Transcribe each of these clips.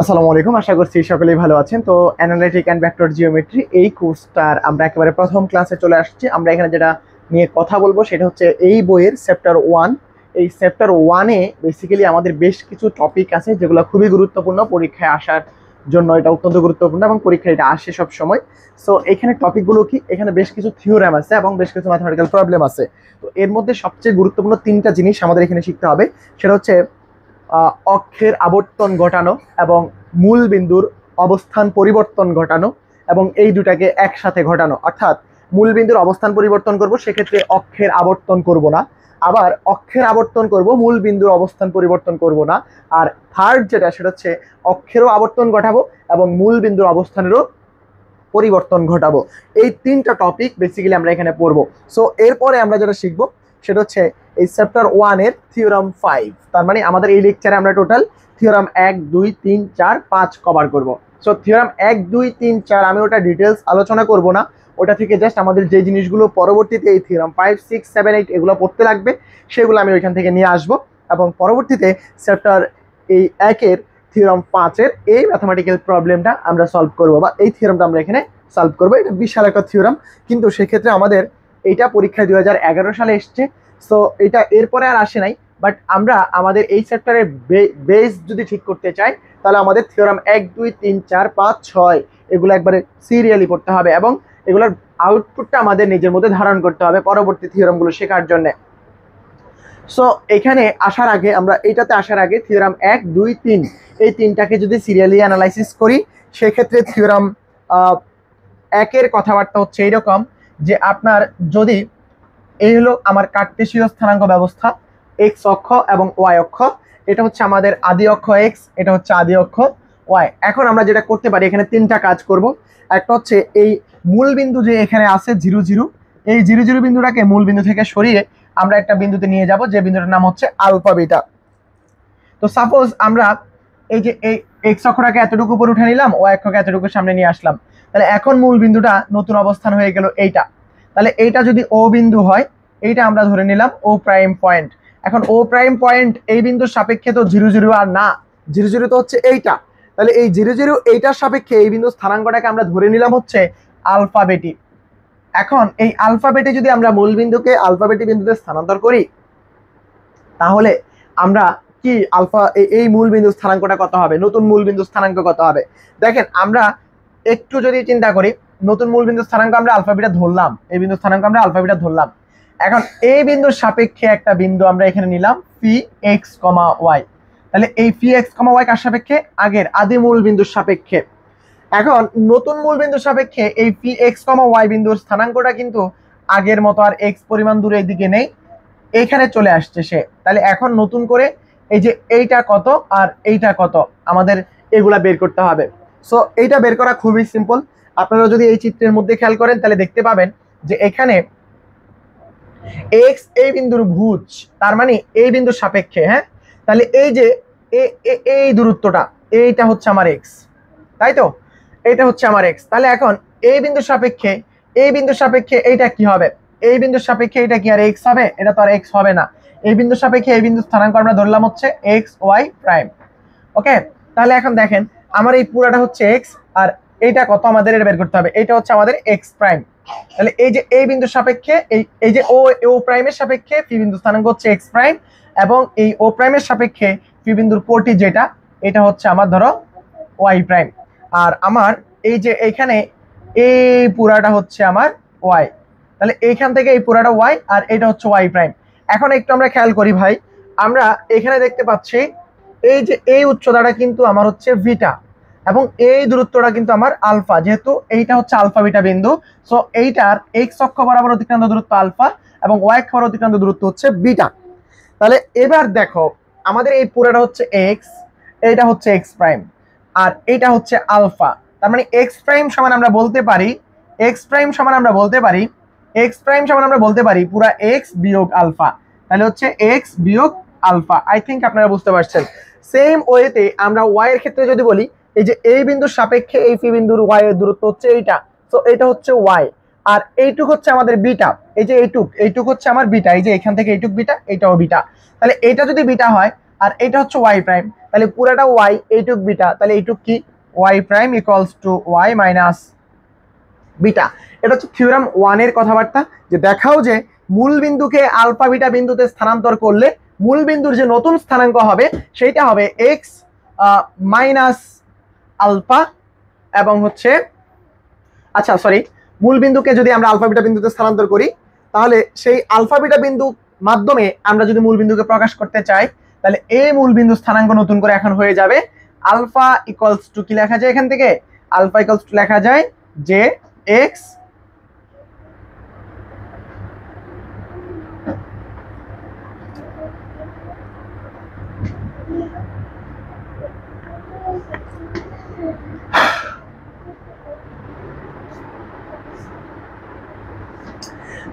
আসসালামু আলাইকুম, আশা করছি সকলেই ভালো আছেন। তো অ্যানালিটিক অ্যান্ড ভেক্টর জিওমেট্রি এই কোর্সটার আমরা একেবারে প্রথম ক্লাসে চলে আসছি। আমরা এখানে যেটা নিয়ে কথা বলবো সেটা হচ্ছে এই বইয়ের চ্যাপ্টার 1। এই চ্যাপ্টার 1-এ বেসিক্যালি আমাদের বেশ কিছু টপিক আছে যেগুলো খুবই গুরুত্বপূর্ণ, পরীক্ষায় আসার জন্য এটা অত্যন্ত গুরুত্বপূর্ণ এবং পরীক্ষায় এটা আসে সব সময়। সো এখানে টপিকগুলো কি, এখানে বেশ কিছু থিওরেম আছে এবং বেশ কিছু ম্যাথমেটিক্যাল প্রবলেম আছে। তো এর মধ্যে সবচেয়ে গুরুত্বপূর্ণ তিনটা জিনিস আমাদের এখানে শিখতে হবে। সেটা হচ্ছে অক্ষের আবর্তন ঘটানো এবং মূল বিন্দুর অবস্থান পরিবর্তন ঘটানো, এবং এই দুটাকে একসাথে ঘটানো। অর্থাৎ মূল বিন্দুর অবস্থান পরিবর্তন করব, সেক্ষেত্রে অক্ষের আবর্তন করব না। আবার অক্ষের আবর্তন করব, মূল বিন্দুর অবস্থান পরিবর্তন করব না। আর থার্ড যেটা, সেটা হচ্ছে অক্ষেরও আবর্তন ঘটাবো এবং মূল বিন্দুর অবস্থানেরও পরিবর্তন ঘটাবো। এই তিনটা টপিক বেসিক্যালি আমরা এখানে পড়বো। সো এরপরে আমরা যেটা শিখবো সেটা হচ্ছে এই চ্যাপ্টার 1-এর থিওরাম 5। তার মানে আমাদের এই লেকচারে আমরা টোটাল থিওরাম 1, 2, 3, 4, 5 কভার করব। সো থিওরাম 1, 2, 3, 4 আমি ওটা ডিটেলস আলোচনা করব না। ওটা থেকে জাস্ট আমাদের যে জিনিসগুলো পরবর্তীতে এই থিওরাম 5, 6, 7, 8 এগুলো পড়তে লাগবে সেগুলো আমি ওইখান থেকে নিয়ে আসবো, এবং পরবর্তীতে চ্যাপ্টার এই 1-এর থিওরাম 5-এর এই ম্যাথমেটিক্যাল প্রবলেমটা আমরা সলভ করবো, বা এই থিওরামটা আমরা এখানে সলভ করবো। এটা বিশাল একটা থিওরাম, কিন্তু সেক্ষেত্রে আমাদের এইটা পরীক্ষায় 2011 সালে এসছে। সো এটা এরপরে আর আসে নাই। বাট আমরা আমাদের এই চ্যাপ্টারের বেস যদি ঠিক করতে চাই, তাহলে আমাদের থিওরাম 1, 2, 3, 4, 5, 6 এগুলো একবারে সিরিয়ালি পড়তে হবে, এবং এগুলোর আউটপুটটা আমাদের নিজের মধ্যে ধারণ করতে হবে পরবর্তী থিওরামগুলো শেখার জন্য। সো এখানে আসার আগে, আমরা এইটাতে আসার আগে থিওরাম 1, 2, 3 এই তিনটাকে যদি সিরিয়ালি অ্যানালাইসিস করি, সেক্ষেত্রে থিওরাম 1-এর কথাবার্তা হচ্ছে এইরকম যে আপনার যদি এই হলো আমার কার্টেসীয় স্থানাঙ্ক ব্যবস্থা, এক্স অক্ষ এবং ওয়াই অক্ষ। এটা হচ্ছে আমাদের আদি অক্ষ এক্স, এটা হচ্ছে আদি অক্ষ ওয়াই। এখন আমরা যেটা করতে পারি, এখানে তিনটা কাজ করব। একটা হচ্ছে এই মূল বিন্দু যে এখানে আছে 0, 0, এই 0, 0 বিন্দুটাকে মূল বিন্দু থেকে সরিয়ে আমরা একটা বিন্দুতে নিয়ে যাব, যে বিন্দুটার নাম হচ্ছে আলফা বিটা। তো সাপোজ আমরা এই যে এই এক্স অক্ষটাকে এতটুকু উপরে উঠে নিলাম, ওয়াই অক্ষকে এতটুকু সামনে নিয়ে আসলাম, তাহলে এখন মূল বিন্দুটা নতুন অবস্থান হয়ে গেল এইটা। তাহলে এইটা যদি ও বিন্দু হয়, এইটা আমরা ধরে নিলাম ও প্রাইম পয়েন্ট। এখন ও প্রাইম পয়েন্ট এই বিন্দুর সাপেক্ষে তো 0, 0 আর না, 0, 0 তো হচ্ছে এইটা। তাহলে এই 0, 0 এইটার সাপেক্ষে এই বিন্দুর স্থানাঙ্কটাকে আমরা ধরে নিলাম হচ্ছে আলফা বেটি। এখন এই আলফা বেটি যদি আমরা মূল বিন্দুকে আলফা বেটি বিন্দুতে স্থানান্তর করি, তাহলে আমরা কি আলফা এই মূল বিন্দু স্থানাঙ্কটা কত হবে, নতুন মূল বিন্দু স্থানাঙ্ক কত হবে। দেখেন আমরা একটু যদি চিন্তা করি, নতুন মূল বিন্দু স্থানাঙ্ক আমরা আলফা বিটা ধরলাম, এই বিন্দু স্থানাঙ্ক আমরা আলফা বিটা ধরলাম। এখন এই বিন্দুর সাপেক্ষে একটা বিন্দু আমরা এখানে নিলাম ফি এক্স কমা ওয়াই। তাহলে এই ফি এক্স কমা ওয়াই কার সাপেক্ষে, আগের আদি মূল বিন্দুর সাপেক্ষে। এখন নতুন মূল বিন্দুর সাপেক্ষে এই পি এক্স কমা ওয়াই বিন্দুর স্থানাঙ্কটা কিন্তু আগের মতো আর এক্স পরিমাণ দূরে এইদিকে নেই, এখানে চলে আসছে সে। তাহলে এখন নতুন করে এই যে এইটা কত আর এইটা কত আমাদের এগুলা বের করতে হবে। সো এইটা বের করা খুবই সিম্পল। আপনারা যদি এই চিত্রের মধ্যে খেয়াল করেন, তাহলে দেখতে পাবেন যে এখানে এক্স এই বিন্দুর ভুজ, তার মানে এই বিন্দুর সাপেক্ষে, হ্যাঁ, তাহলে এই যে এই দূরত্বটা, এইটা হচ্ছে আমার এক্স, তাই তো, এটা হচ্ছে আমার এক্স। তাহলে এখন এই বিন্দুর সাপেক্ষে, এই বিন্দুর সাপেক্ষে এইটা কি হবে, এই বিন্দুর সাপেক্ষে এটা কি আর এক্স হবে, এটা তো আর এক্স হবে না। এই বিন্দুর সাপেক্ষে এই বিন্দুর স্থানাঙ্ক আমরা ধরলাম হচ্ছে এক্স ওয়াই প্রাইম। ওকে, তাহলে এখন দেখেন আমার এই পুরাটা হচ্ছে এক্স, আর এইটা কত আমাদের এটা বের করতে হবে, এটা হচ্ছে আমাদের এক্স প্রাইম। তাহলে এই যে এই বিন্দুর সাপেক্ষে এই যে ও প্রাইমের সাপেক্ষে পি বিন্দুর স্থানাঙ্ক হচ্ছে এক্স প্রাইম, এবং এই ও প্রাইমের সাপেক্ষে পি বিন্দুর কোটি যেটা, এটা হচ্ছে আমার ধরো ওয়াই প্রাইম। আর আমার এই যে এইখানে এই পুরাটা হচ্ছে আমার ওয়াই, তাহলে এইখান থেকে এই পুরাটা ওয়াই আর এটা হচ্ছে ওয়াই প্রাইম। এখন একটু আমরা খেয়াল করি ভাই, আমরা এখানে দেখতে পাচ্ছি এই যে এই উচ্চতাটা কিন্তু আমার হচ্ছে ভিটা, এবং এই দূরত্বটা কিন্তু আমার আলফা, যেহেতু এইটা হচ্ছে আলফা বিটা বিন্দু। সো এইটার এক্স অক্ষ বরাবর অতিক্রান্ত দূরত্ব আলফা এবং ওয়াই অক্ষ বরাবর অতিক্রান্ত দূরত্ব হচ্ছে বিটা। তাহলে এবার দেখো আমাদের এই পুরোটা হচ্ছে এক্স, এইটা হচ্ছে এক্স প্রাইম, আর এইটা হচ্ছে আলফা। তার মানে এক্স প্রাইম সমান আমরা বলতে পারি, এক্স প্রাইম সমান আমরা বলতে পারি, এক্স প্রাইম সমান আমরা বলতে পারি পুরা এক্স বিয়োগ আলফা। তাহলে হচ্ছে এক্স বিয়োগ আলফা। আই থিঙ্ক আপনারা বুঝতে পারছেন। সেম ওয়েতে আমরা ওয়াই এর ক্ষেত্রে যদি বলি, এই যে এই বিন্দুর সাপেক্ষে এই পি বিন্দুর ওয়াই এর দূরত্ব হচ্ছে এইটা, তো এটা হচ্ছে ওয়াই, আর এইটুক হচ্ছে আমাদের বিটা। এই যে এইটুক হচ্ছে আমার বিটা, এই যে এখান থেকে এইটুক বিটা, এইটাও বিটা। তাহলে এটা যদি বিটা হয় আর এটা হচ্ছে ওয়াই প্রাইম, তাহলে পুরাটা ওয়াই, এইটুক বিটা, তাহলে এইটুক কি Y prime equals to Y minus beta. এটা হচ্ছে থিওরাম 1 এর কথাবার্তা, যে দেখাও যে মূল বিন্দুকে আলফা বিটা বিন্দুতে স্থানান্তর করলে মূল বিন্দুর যে নতুন স্থানাঙ্ক হবে সেইটা হবে এক্স মাইনাস আলফা, এবং হচ্ছে আচ্ছা সরি, মূল বিন্দুকে যদি আমরা আলফা বিটা বিন্দুতে স্থানান্তর করি তাহলে সেই আলফা বিটা বিন্দু মাধ্যমে আমরা যদি মূল বিন্দুকে প্রকাশ করতে চাই তাহলে এই মূল বিন্দু স্থানাঙ্ক নতুন করে এখন হয়ে যাবে আলফা ইকুয়ালস টু কি লেখা যায় এখান থেকে, আলফা ইকুয়ালস টু লেখা যায় যে এক্স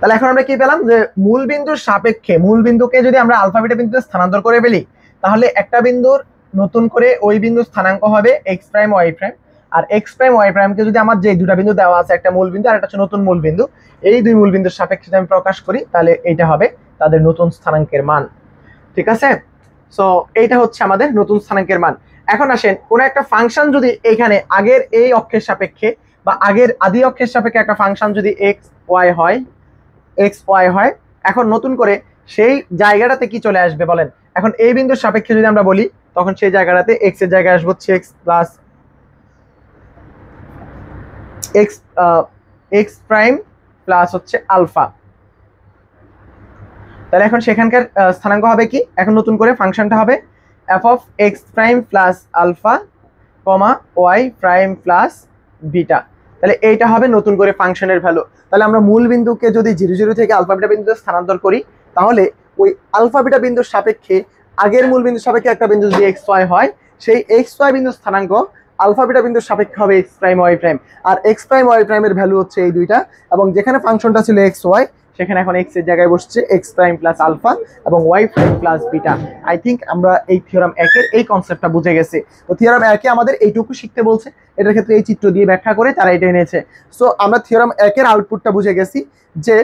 তাহলে এখন আমরা কি পেলাম যে মূল বিন্দুর সাপেক্ষে মূল বিন্দুকে যদি আমরা আলফা বিটা বিন্দুতে স্থানান্তর করে ফেলি তাহলে একটা বিন্দুর নতুন করে ওই বিন্দুর স্থানাঙ্ক হবে এক্স প্রাইম ওয়াই প্রাইম, আর এক্স প্রাইম ওয়াই প্রাইমকে যদি আমার যে দুটা বিন্দু দেওয়া আছে, একটা মূল বিন্দু আর একটা হচ্ছে নতুন মূল বিন্দু, এই দুই মূল বিন্দুর সাপেক্ষে যদি আমি প্রকাশ করি তাহলে এইটা হবে তাদের নতুন স্থানাঙ্কের মান। ঠিক আছে, সো এইটা হচ্ছে আমাদের নতুন স্থানাঙ্কের মান। এখন আসেন কোন একটা ফাংশন যদি এখানে আগের এই অক্ষের সাপেক্ষে বা আগের আদি অক্ষের সাপেক্ষে একটা ফাংশন যদি এক্স ওয়াই হয়, এখন নতুন করে সেই জায়গাটাতে কি চলে আসবে বলেন? এখন এই বিন্দুর সাপেক্ষে যদি আমরা বলি তখন সেই জায়গাটাতে এক্স এর জায়গায় আসবে হচ্ছে x plus x prime plus হচ্ছে আলফা। তাহলে এখন সেখানকার স্থানাঙ্ক হবে কি, এখন নতুন করে ফাংশনটা হবে F of X prime plus alpha comma Y prime plus beta. তাহলে এইটা হবে নতুন করে ফাংশনের ভ্যালু। তাহলে আমরা মূল বিন্দুকে যদি 0 থেকে আলফা বিটা বিন্দুতে স্থানান্তর করি তাহলে ওই আলফা বিটা বিন্দুর সাপেক্ষে আগের মূল বিন্দুর সাপেক্ষে একটা বিন্দু যদি এক্স ওয়াই হয়, সেই এক্স ওয়াই বিন্দুর স্থানাঙ্ক আলফা বিটা বিন্দুর সাপেক্ষে হবে এক্স প্রাইম ওয়াই প্রাইম, আর এক্স প্রাইম ওয়াই প্রাইমের ভ্যালু হচ্ছে এই দুইটা, এবং যেখানে ফাংশনটা ছিল এক্স ওয়াই সেখানে এখন এক্স এর জায়গায় বসছে এক্স প্রাইম প্লাস আলফা এবং Y prime plus beta. I think আমরা এই থিওরাম 1 এর এই কনসেপ্টটা বুঝে গেছি। তো থিওরাম 1 এ আমাদের এইটুকু শিখতে বলছে, এটার ক্ষেত্রে এই চিত্র দিয়ে ব্যাখ্যা করে তারা এটা এনেছে। সো আমরা থিওরাম 1 এর আউটপুটটা বুঝে গেছি যে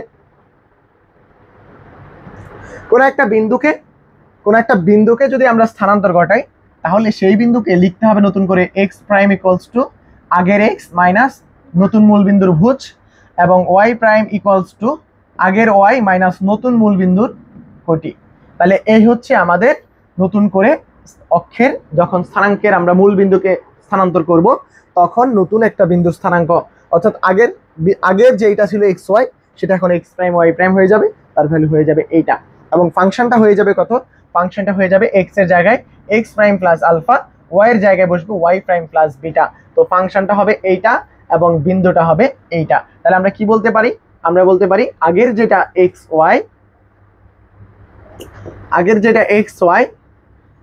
কোন একটা বিন্দুকে যদি আমরা স্থানান্তর ঘটাই তাহলে সেই বিন্দুকে লিখতে হবে নতুন করে এক্স প্রাইম ইকুয়ালস টু আগের এক্স মাইনাস নতুন মূল বিন্দুর ভুজ, এবং ওয়াই প্রাইম ইকুয়ালস টু আগের ওয়াই মাইনাস নতুন মূল বিন্দুর কোটি। তাহলে এই হচ্ছে আমাদের নতুন করে অক্ষের যখন স্থানাঙ্কের আমরা মূল বিন্দুকে স্থানান্তর করব তখন নতুন একটা বিন্দুর স্থানাঙ্ক, অর্থাৎ আগের যেটা ছিল এক্স ওয়াই সেটা এখন এক্স প্রাইম ওয়াই প্রাইম হয়ে যাবে, তার ভ্যালু হয়ে যাবে এইটা, এবং ফাংশনটা হয়ে যাবে কত, ফাংশনটা হয়ে যাবে এক্স এর জায়গায় X prime plus alpha, Y এর জায়গায় বসবে ওয়াই প্রাইম প্লাস বিটা। তো ফাংশনটা হবে এইটা এবং বিন্দুটা হবে এইটা। তাহলে আমরা কি বলতে পারি, আমরা বলতে পারি আগের যেটা এক্স ওয়াই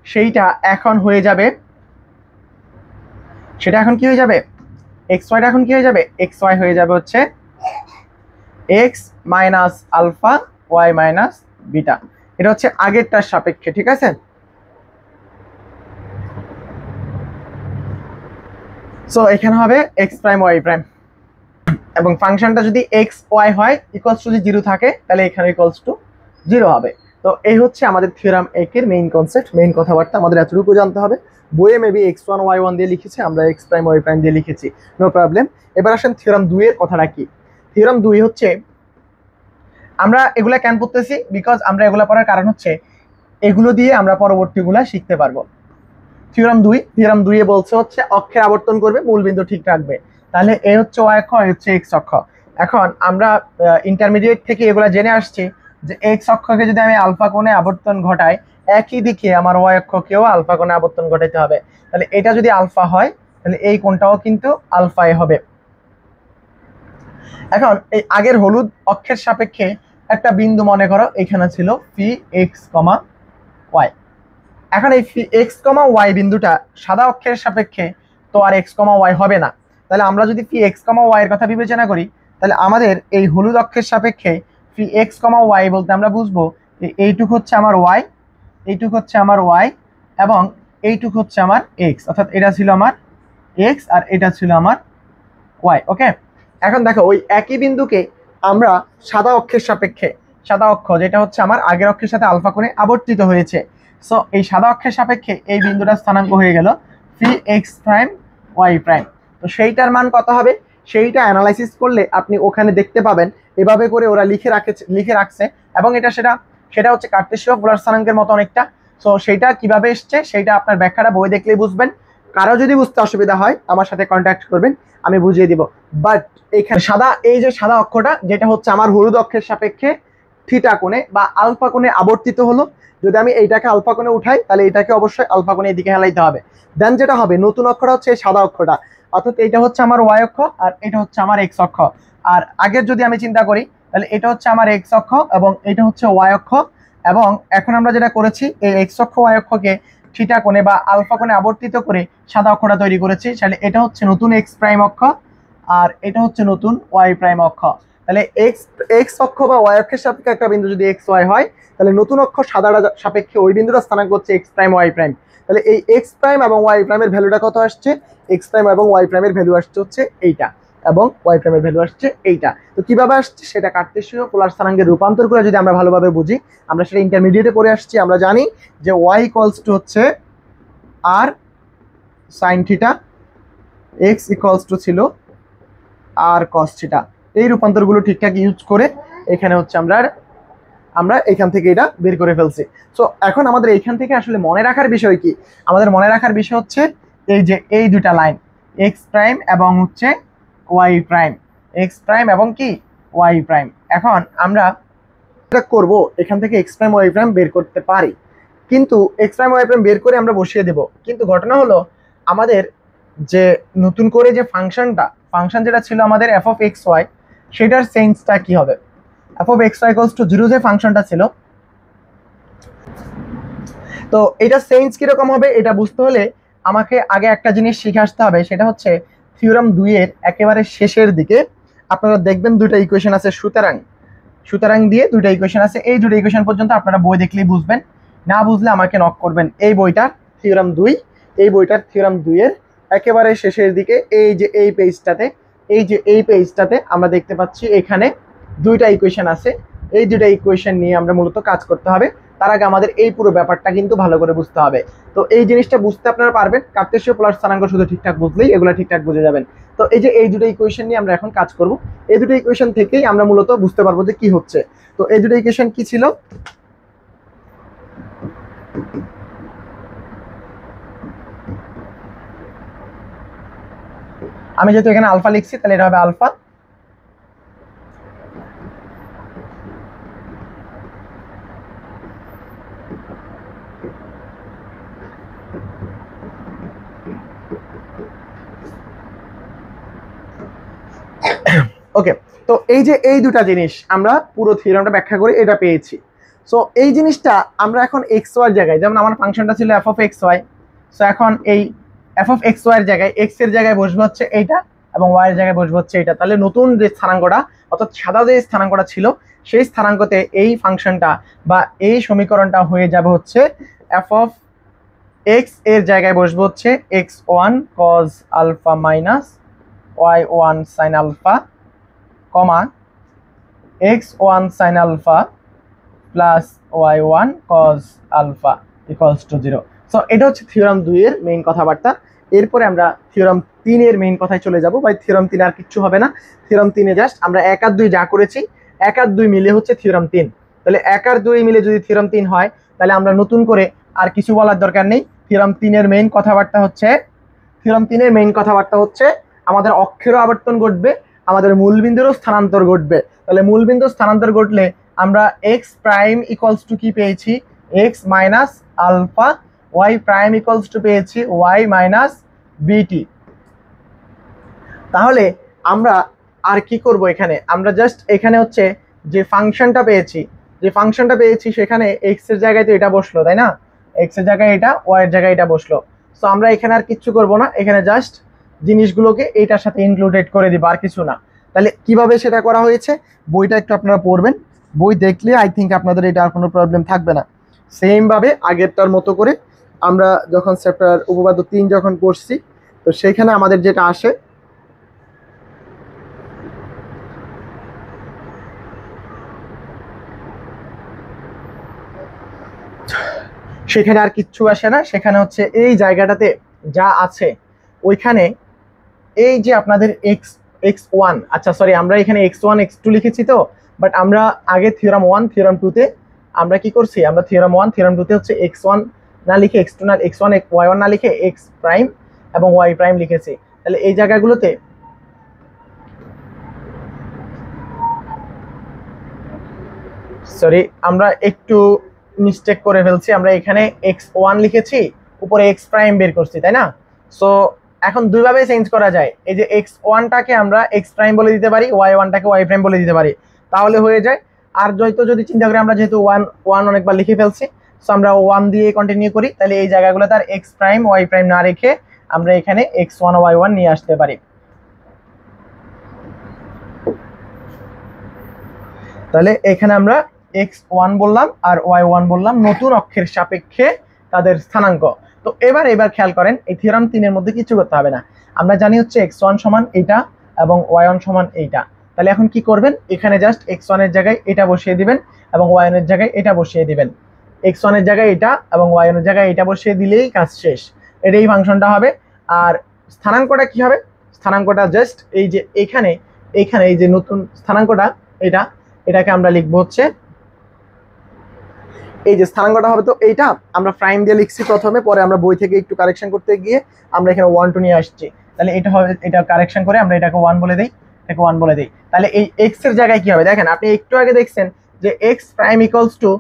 সেইটা এখন হয়ে যাবে, সেটা এখন কি হয়ে যাবে, এক্স ওয়াইটা এখন কি হয়ে যাবে, এক্স ওয়াই হয়ে যাবে হচ্ছে X minus alpha Y minus beta. এটা হচ্ছে আগেরটার সাপেক্ষে। ঠিক আছে, সো এখানে হবে এক্স প্রাইম ওয়াই প্রাইম, এবং ফাংশনটা যদি এক্স ওয়াই হয় ইকুয়ালস টু যদি 0 থাকে তাহলে এখানে ইকুয়ালস টু 0 হবে। তো এই হচ্ছে আমাদের থিওরাম 1 এর মেইন কনসেপ্ট, মেইন কথাবার্তা। আমাদের এতটুকু জানতে হবে, বইয়ে মেবি x1 y1 দিয়ে লিখেছে, আমরা এক্স প্রাইম ওয়াই প্রাইম দিয়ে লিখেছি, নো প্রবলেম। এবার আসেন থিওরাম 2 এর কথাটা কি। থিওরাম 2 হচ্ছে, আমরা এগুলা কেন পড়তেছি, বিকজ আমরা এগুলা পড়ার কারণ হচ্ছে এগুলো দিয়ে আমরা পরবর্তীগুলা শিখতে পারবো। থিওরাম 2 এ বলছে হচ্ছে অক্ষের আবর্তন করবে, মূল বিন্দু ঠিক রাখবে। তাহলে এ হচ্ছে ওয়াই অক্ষ, এ হচ্ছে এক্স অক্ষ। এখন আমরা ইন্টারমিডিয়েট থেকে এগুলা জেনে আসছি যে এক্স অক্ষকে যদি আমি আলফা কোণে আবর্তন ঘটাই, একই দিকে আমার ওয়াই অক্ষকেও আলফা কোণে আবর্তন ঘটাইতে হবে। তাহলে এটা যদি আলফা হয় তাহলে এই কোণটাও কিন্তু আলফাই হবে। এখন এই আগের হলুদ অক্ষের সাপেক্ষে একটা বিন্দু মনে করো এখানে ছিল ফি এক্স কমা ওয়াই। এখন এই ফি এক্স কমা ওয়াই বিন্দুটা সাদা অক্ষের সাপেক্ষে তো আর এক্স কমা ওয়াই হবে না। তাহলে আমরা যদি ফি এক্স কমা ওয়াই এর কথা বিবেচনা করি তাহলে আমাদের এই হলুদ অক্ষের সাপেক্ষে ফি এক্স কমা ওয়াই বলতে আমরা বুঝবো এইটুক হচ্ছে আমার ওয়াই, এইটুক হচ্ছে আমার ওয়াই, এবং এইটুক হচ্ছে আমার এক্স, অর্থাৎ এটা ছিল আমার এক্স আর এটা ছিল আমার ওয়াই। ওকে, এখন দেখো ওই একই বিন্দুকে আমরা সাদা অক্ষের সাপেক্ষে, সাদা অক্ষ যেটা হচ্ছে আমার আগের অক্ষের সাথে আলফা কোণে আবর্তিত হয়েছে, সো এই সাদা অক্ষের সাপেক্ষে এই বিন্দুটা স্থানাঙ্ক হয়ে গেল ফি এক্স প্রাইম ওয়াই প্রাইম। তো সেইটার মান কত হবে সেইটা অ্যানালাইসিস করলে আপনি ওখানে দেখতে পাবেন এভাবে করে ওরা লিখে রাখছে, এবং সেটা হচ্ছে কার্টেসীয় পোলার স্থানাঙ্কের মতো অনেকটা। সো সেইটা কিভাবে এসছে সেইটা আপনার ব্যাখ্যাটা বই দেখলেই বুঝবেন। কারো যদি বুঝতে অসুবিধা হয় আমার সাথে কন্ট্যাক্ট করবেন, আমি বুঝিয়ে দিব। বাট এখানে এই যে সাদা অক্ষটা যেটা হচ্ছে আমার হলুদ অক্ষের সাপেক্ষে থিটা কোণে বা আলফা কোণে আবর্তিত হলো, যদি আমি এইটাকে আলফা কোণে উঠাই তাহলে এটাকে অবশ্যই আলফা কোণে এদিকে হেলাইতে হবে। দেন যেটা হবে নতুন অক্ষটা হচ্ছে এই সাদা অক্ষটা, অর্থাৎ এটা হচ্ছে আমার ওয়াই অক্ষ আর এটা হচ্ছে আমার এক্স অক্ষ। আর আগের যদি আমি চিন্তা করি তাহলে এটা হচ্ছে আমার এক্স অক্ষ এবং এটা হচ্ছে ওয়াই অক্ষ, এবং এখন আমরা যেটা করেছি এই এক্স অক্ষ ওয়াই অক্ষকে থিটা কোণে বা আলফা কোণে আবর্তিত করে সাদা অক্ষটা তৈরি করেছি। তাহলে এটা হচ্ছে নতুন এক্স প্রাইম অক্ষ আর এটা হচ্ছে নতুন ওয়াই প্রাইম অক্ষ। তাহলে এক্স অক্ষ বা ওয়াই অক্ষের সাপেক্ষে একটা বিন্দু যদি এক্স ওয়াই হয় তাহলে নতুন অক্ষ সাদাটা সাপেক্ষে ওই বিন্দুটা স্থানাঙ্ক হচ্ছে এক্স প্রাইম ওয়াই প্রাইম। তাহলে এই এক্স প্রাইম এবং ওয়াই প্রাইমের ভ্যালুটা কত আসছে, এক্স প্রাইম এবং ওয়াই প্রাইমের ভ্যালু আসছে হচ্ছে এইটা এবং ওয়াই প্রাইমের ভ্যালু আসছে এইটা। তো কিভাবে আসছে সেটা কার্টেসীয় পোলার স্থানাঙ্কের রূপান্তর করে যদি আমরা ভালোভাবে বুঝি, আমরা সেটা ইন্টারমিডিয়েটে পড়ে আসছি, আমরা জানি যে ওয়াই ইকুয়ালস টু হচ্ছে আর sine theta, X equals to ছিল আর কস থিটা। এই রূপান্তরগুলো ঠিকঠাক ইউজ করে এখানে হচ্ছে আমরা এখান থেকে এটা বের করে ফেলছি। সো এখন আমাদের এইখান থেকে আসলে মনে রাখার বিষয় কি, আমাদের মনে রাখার বিষয় হচ্ছে এই যে এই দুটা লাইন এক্স প্রাইম এবং হচ্ছে ওয়াই প্রাইম, এক্স প্রাইম এবং কি ওয়াই প্রাইম। এখন আমরা এটা করব এখান থেকে এক্স প্রাইম ওয়াই প্রাইম বের করতে পারি, কিন্তু এক্স প্রাইম ওয়াই প্রাইম বের করে আমরা বসিয়ে দেব। কিন্তু ঘটনা হলো আমাদের যে নতুন করে যে ফাংশন যেটা ছিল আমাদের এফ অফ এক্স ওয়াই, সেটার চেঞ্জটা কি হবে। F of X Y equals to 0 যে ফাংশনটা ছিল, তো এটা চেঞ্জ কিরকম হবে এটা বুঝতে হলে আমাকে আগে একটা জিনিস শিখে আসতে হবে, সেটা হচ্ছে থিওরাম 2 এর একেবারে শেষের দিকে আপনারা দেখবেন দুইটা ইকুয়েশন আছে সুতরাং দিয়ে দুইটা ইকুয়েশন আছে। এই দুটো ইকুয়েশন পর্যন্ত আপনারা বই দেখলেই বুঝবেন, না বুঝলে আমাকে নক করবেন। এই বইটার থিওরাম 2 এর একেবারে শেষের দিকে এই যে এই পেজটাতে আমরা দেখতে পাচ্ছি এখানে দুইটা ইকুয়েশন আছে। এই দুইটা ইকুয়েশন নিয়ে আমরা মূলত কাজ করতে হবে। তার আগে আমাদের এই পুরো ব্যাপারটা কিন্তু ভালো করে বুঝতে হবে। তো এই জিনিসটা বুঝতে আপনারা পারবেন, কার্টেসীয় পোলার স্থানাঙ্ক শুধু ঠিকঠাক বুঝলেই এগুলো ঠিকঠাক বুঝে যাবেন। তো এই যে এই দুটো ইকুয়েশন নিয়ে আমরা এখন কাজ করব, এই দুটো ইকুয়েশন থেকেই আমরা মূলত বুঝতে পারবো যে কি হচ্ছে। তো এই দুটো ইকুয়েশন কি ছিল, আমি যেহেতু এখানে আলফা লিখছি তাহলে এটা হবে আলফা, ওকে। তো এই যে এই দুটা জিনিস আমরা পুরো থিওরামটা ব্যাখ্যা করে এটা পেয়েছি। সো এই জিনিসটা আমরা এখন এক্স ওয়াই জায়গায়, যেমন আমার ফাংশনটা ছিল F of X Y, so এখন এই এফ অফ এক্স ওয়াই এর জায়গায় এক্স এর জায়গায় বসবে হচ্ছে এইটা এবং ওয়াই এর জায়গায় বসবে হচ্ছে এইটা। তাহলে নতুন যে স্থানাঙ্কটা অর্থাৎ সাদা যে স্থানাঙ্কটা ছিল সেই স্থানাঙ্কতে এই ফাংশনটা বা এই সমীকরণটা হয়ে যাবে হচ্ছে এফ অফ এক্স এর জায়গায় বসবে হচ্ছে X one cos alpha minus Y one sine alpha comma x1 sin alpha প্লাস y1 cos alpha equals to 0। So এটা হচ্ছে থিওরাম 2 এর মেইন কথাবার্তা। এরপরে আমরা থিওরাম 3 এর মেইন কথায় চলে যাব। ভাই থিওরাম 3 আর কিচ্ছু হবে না, থিওরাম 3 এ জাস্ট আমরা 1 আর 2 যা করেছি 1 আর 2 মিলে হচ্ছে থিওরাম 3। তাহলে 1 আর 2 মিলে যদি থিওরাম 3 হয় তাহলে আমরা নতুন করে আর কিছু বলার দরকার নেই। থিওরাম 3 এর মেইন কথাবার্তা হচ্ছে আমাদের অক্ষেরও আবর্তন ঘটবে, আমাদের মূলবিন্দুরও স্থানান্তর ঘটবে। তাহলে মূলবিন্দুর স্থানান্তর ঘটলে আমরা এক্স প্রাইম ইকুয়ালস টু কি পেয়েছি, X minus alpha, Y prime equals to পেয়েছি ওয়াই মাইনাস বিটি। তাহলে আমরা আর কি করব, এখানে আমরা জাস্ট এখানে হচ্ছে যে ফাংশনটা পেয়েছি সেখানে এক্স এর জায়গায় তো এটা বসলো, তাই না, এক্স এর জায়গায় এটা, ওয়াই এর জায়গায় এটা বসলো। সো আমরা এখানে আর কিচ্ছু করব না, এখানে জাস্ট জিনিসগুলোকে এইটার সাথে ইনক্লুডেড করে দিব, আর কিছু না। তাহলে কিভাবে সেটা করা হয়েছে বইটা একটু আপনারা পড়বেন, বই দেখলে আই থিঙ্ক আপনাদের এটা আর কোনো প্রবলেম থাকবে না। সেম ভাবে আগেরটার মতো করে আমরা যখন চ্যাপ্টার উপপাদ্য 3 যখন পড়ছি তো সেখানে আমাদের যেটা আসে সেখানে আর কিচ্ছু আসে না, সেখানে হচ্ছে এই জায়গাটাতে যা আছে ওইখানে এই যে আপনাদের x1, আচ্ছা সরি আমরা এখানে x1 x2 লিখেছি তো, বাট আমরা আগে থিওরাম 1 থিওরাম 2 তে আমরা কি করছি, আমরা থিওরাম 1 থিওরাম 2 তে হচ্ছে x1 না লিখে x2 না x1 y1 না লিখে x প্রাইম এবং y প্রাইম লিখেছি। তাহলে এই জায়গাগুলোতে সরি আমরা একটু মিস্টেক করে ফেলছি, আমরা এখানে x1 লিখেছি উপরে x প্রাইম বের করছি, তাই না? সো এখন দুইভাবে চেঞ্জ করা যায়, এই যে x1টাকে আমরা x প্রাইম বলে দিতে পারি, y1টাকে y প্রাইম বলে দিতে পারি, তাহলে হয়ে যায়। আর যদি চিন্তা করি আমরা যেহেতু 1 অনেকবার লিখে ফেলছি, সো আমরা 1 দিয়ে কন্টিনিউ করি, তাহলে এই জায়গাগুলো তার x প্রাইম y প্রাইম না রেখে আমরা এখানে x1 y1 নিয়ে আসতে পারি। তাহলে এখানে আমরা x1 বললাম আর y1 বললাম, নতুন অক্ষের সাপেক্ষে তাদের স্থানাঙ্ক। তো এবার খেয়াল করেন, এই থিওরাম 3 এর মধ্যে কিছু করতে হবে না, আমরা জানি হচ্ছে x1 সমান এইটা এবং y1 সমান এইটা। তাহলে এখন কি করবেন, এখানে জাস্ট x1 এর জায়গায় এটা বসিয়ে দিবেন এবং y1 এর জায়গায় এটা বসিয়ে দিবেন। x1 এর জায়গায় এটা এবং y1 এর জায়গায় এটা বসিয়ে দিলেই কাজ শেষ, এটাই ফাংশনটা হবে। আর স্থানাঙ্কটা কি হবে, স্থানাঙ্কটা জাস্ট এই যে এখানে এই যে নতুন স্থানাঙ্কটা এটাকে আমরা লিখবো হচ্ছে এই যে স্থানাঙ্কটা হবে, তো এইটা আমরা প্রাইম দিয়ে লিখছি প্রথমে, পরে আমরা বই থেকে একটু কারেকশন করতে গিয়ে আমরা এখানে 1 2 নিয়ে আসছি। তাহলে এটা হবে, এটা কারেকশন করে আমরা এটাকে 1 বলে দেই, এটাকে 1 বলে দেই। তাহলে এই x এর জায়গায় কি হবে, দেখেন আপনি একটু আগে দেখছেন যে x prime equals to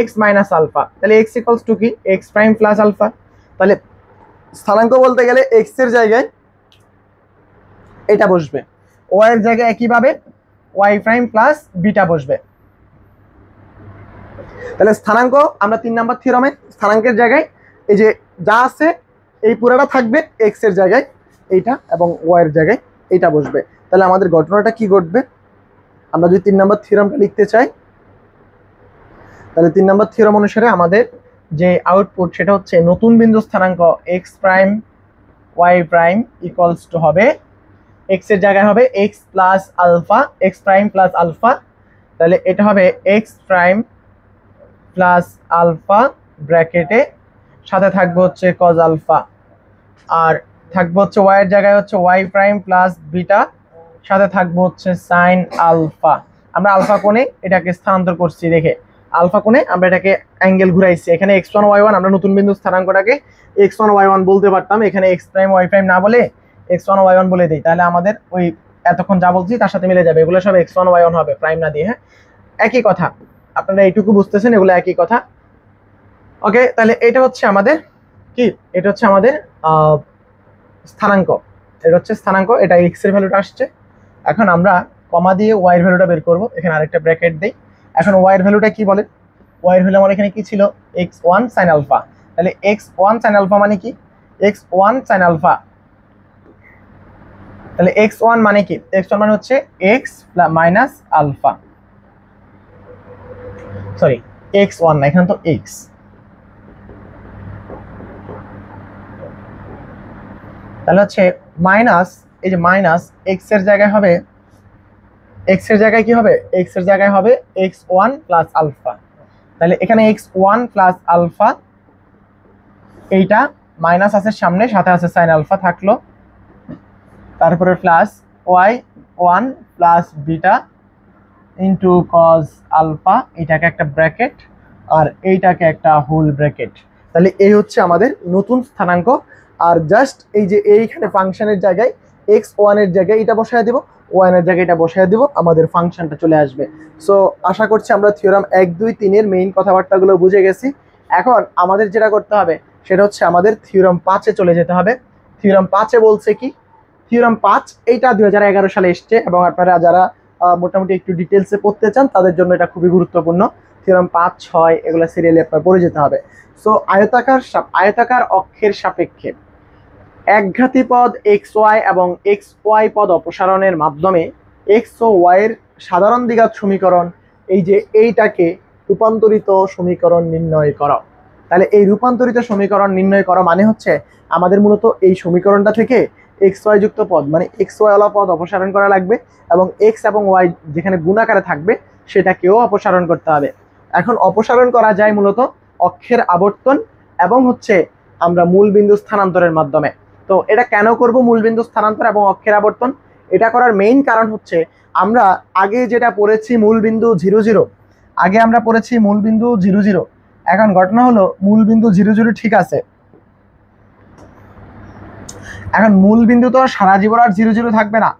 x minus alpha, তাহলে x ইকুয়ালস টু কি x প্রাইম প্লাস আলফা। তাহলে স্থানাঙ্ক বলতে গেলে x এর জায়গায় এটা বসবে, y এর জায়গায় একইভাবে y প্রাইম প্লাস বিটা বসবে। তাহলে স্থানাঙ্ক আমরা 3 নাম্বার থিওরামে স্থানাঙ্কের জায়গায় এই যে যা আছে এই পুরোটা থাকবে, x এর জায়গায় এইটা এবং y এর জায়গায় এইটা বসবে। তাহলে আমাদের ঘটনাটা কি ঘটবে, আমরা যদি 3 নাম্বার থিওরামটা লিখতে চাই, তাহলে 3 নাম্বার থিওরাম অনুসারে আমাদের যে আউটপুট সেটা হচ্ছে নতুন বিন্দু স্থানাঙ্ক x prime y prime equals to হবে x এর জায়গায় হবে x plus alpha, x prime plus alpha. তাহলে এটা হবে x প্রাইম প্লাস আলফা ব্র্যাকেটে, সাথে থাকবে হচ্ছে কজ আলফা, আর থাকবে হচ্ছে y এর জায়গায় হচ্ছে y প্রাইম প্লাস বিটা, সাথে থাকবে হচ্ছে সাইন আলফা। আমরা আলফা কোণে এটাকে স্থানান্তর করছি, দেখে আলফা কোণে আমরা এটাকে অ্যাঙ্গেল ঘুরাইছি। এখানে x1 y1 আমরা নতুন বিন্দু স্থানাঙ্কটাকে x1 y1 বলতে পারতাম, এখানে x প্রাইম y প্রাইম না বলে x1 y1 বলে দিই, তাহলে আমাদের ওই এতক্ষণ যা বলছি তার সাথে মিলে যাবে, এগুলো সব x1 y1 হবে, প্রাইম না দিয়ে। হ্যাঁ, একই কথা, আপনারা এইটুকু বুঝতেছেন, এগুলো একই কথা। ওকে, তাহলে এটা হচ্ছে আমাদের কি, এটা হচ্ছে আমাদের স্থানাঙ্ক, এটা হচ্ছে স্থানাঙ্ক, এটা x এর ভ্যালুটা আসছে। এখন আমরা কমা দিয়ে y এর ভ্যালুটা বের করব, এখানে আরেকটা ব্র্যাকেট দেই। এখন y এর ভ্যালুটা কি বলে, y এর ভ্যালু আমার এখানে কি ছিল x1 sin আলফা। তাহলে x1 sin আলফা মানে কি, x1 sin আলফা, তাহলে x1 মানে কি, x1 মানে হচ্ছে x minus alpha, sorry x1 না, এখানে তো x, তাহলে হচ্ছে মাইনাস, এই যে মাইনাস x এর জায়গায় হবে, x এর জায়গায় কি হবে, x এর জায়গায় হবে x1 প্লাস আলফা। তাহলে এখানে x1 প্লাস আলফা, এইটা মাইনাস আছে সামনে, সাথে আছে সাইন আলফা থাকলো, তারপরে plus y1 plus beta into cos alpha, এটাকে একটা ব্র্যাকেট আর এইটাকে একটা হোল ব্র্যাকেট। তাহলে এই হচ্ছে আমাদের নতুন স্থানাঙ্ক। আর জাস্ট এই যে এইখানে ফাংশনের জায়গায় x1 এর জায়গায় এটা বসায় দেব, y1 এর জায়গায় এটা বসায় দেব, আমাদের ফাংশনটা চলে আসবে। সো আশা করছি আমরা থিওরাম 1 2 3 এর মেইন কথাবার্তাগুলো বুঝে গেছি। এখন আমাদের যেটা করতে হবে সেটা হচ্ছে আমাদের থিওরাম 5 এ চলে যেতে হবে। থিওরাম 5 এ বলছে কি, থিওরাম 5 এইটা 2011 সালে এসছে এবং আপনারা যারা মোটামুটি একটু ডিটেলসে পড়তে চান তাদের জন্য এটা খুবই গুরুত্বপূর্ণ। থিওরাম 5 6 এগুলো সিরিয়ালি আপনার পড়ে যেতে হবে। সো আয়তাকার অক্ষের সাপেক্ষে একঘাতি পদ xy এবং xy পদ অপসারণের মাধ্যমে x ও y এর সাধারণ দ্বিঘাত সমীকরণ, এই যে এইটাকে রূপান্তরিত সমীকরণ নির্ণয় করা। তাহলে এই রূপান্তরিত সমীকরণ নির্ণয় করা মানে হচ্ছে আমাদের মূলত এই সমীকরণটা থেকে xy যুক্ত পদ মানে xy ওয়ালা পদ অপসারণ করা লাগবে এবং x এবং y যেখানে গুণাকারে থাকবে সেটাকেও অপসারণ করতে হবে। এখন অপসারণ করা যায় মূলত অক্ষের আবর্তন এবং হচ্ছে আমরা মূলবিন্দু স্থানান্তরের মাধ্যমে। তো এটা কেন করব মূলবিন্দু স্থানান্তর এবং অক্ষের আবর্তন? এটা করার মেইন কারণ হচ্ছে আমরা আগে যেটা পড়েছি মূলবিন্দু 0 0, আগে আমরা পড়েছি মূলবিন্দু 0 0। এখন ঘটনা হলো মূলবিন্দু 0 0 ঠিক আছে, এখন মূলবিন্দু তো সারা জীবন আর 0 0 থাকবে না,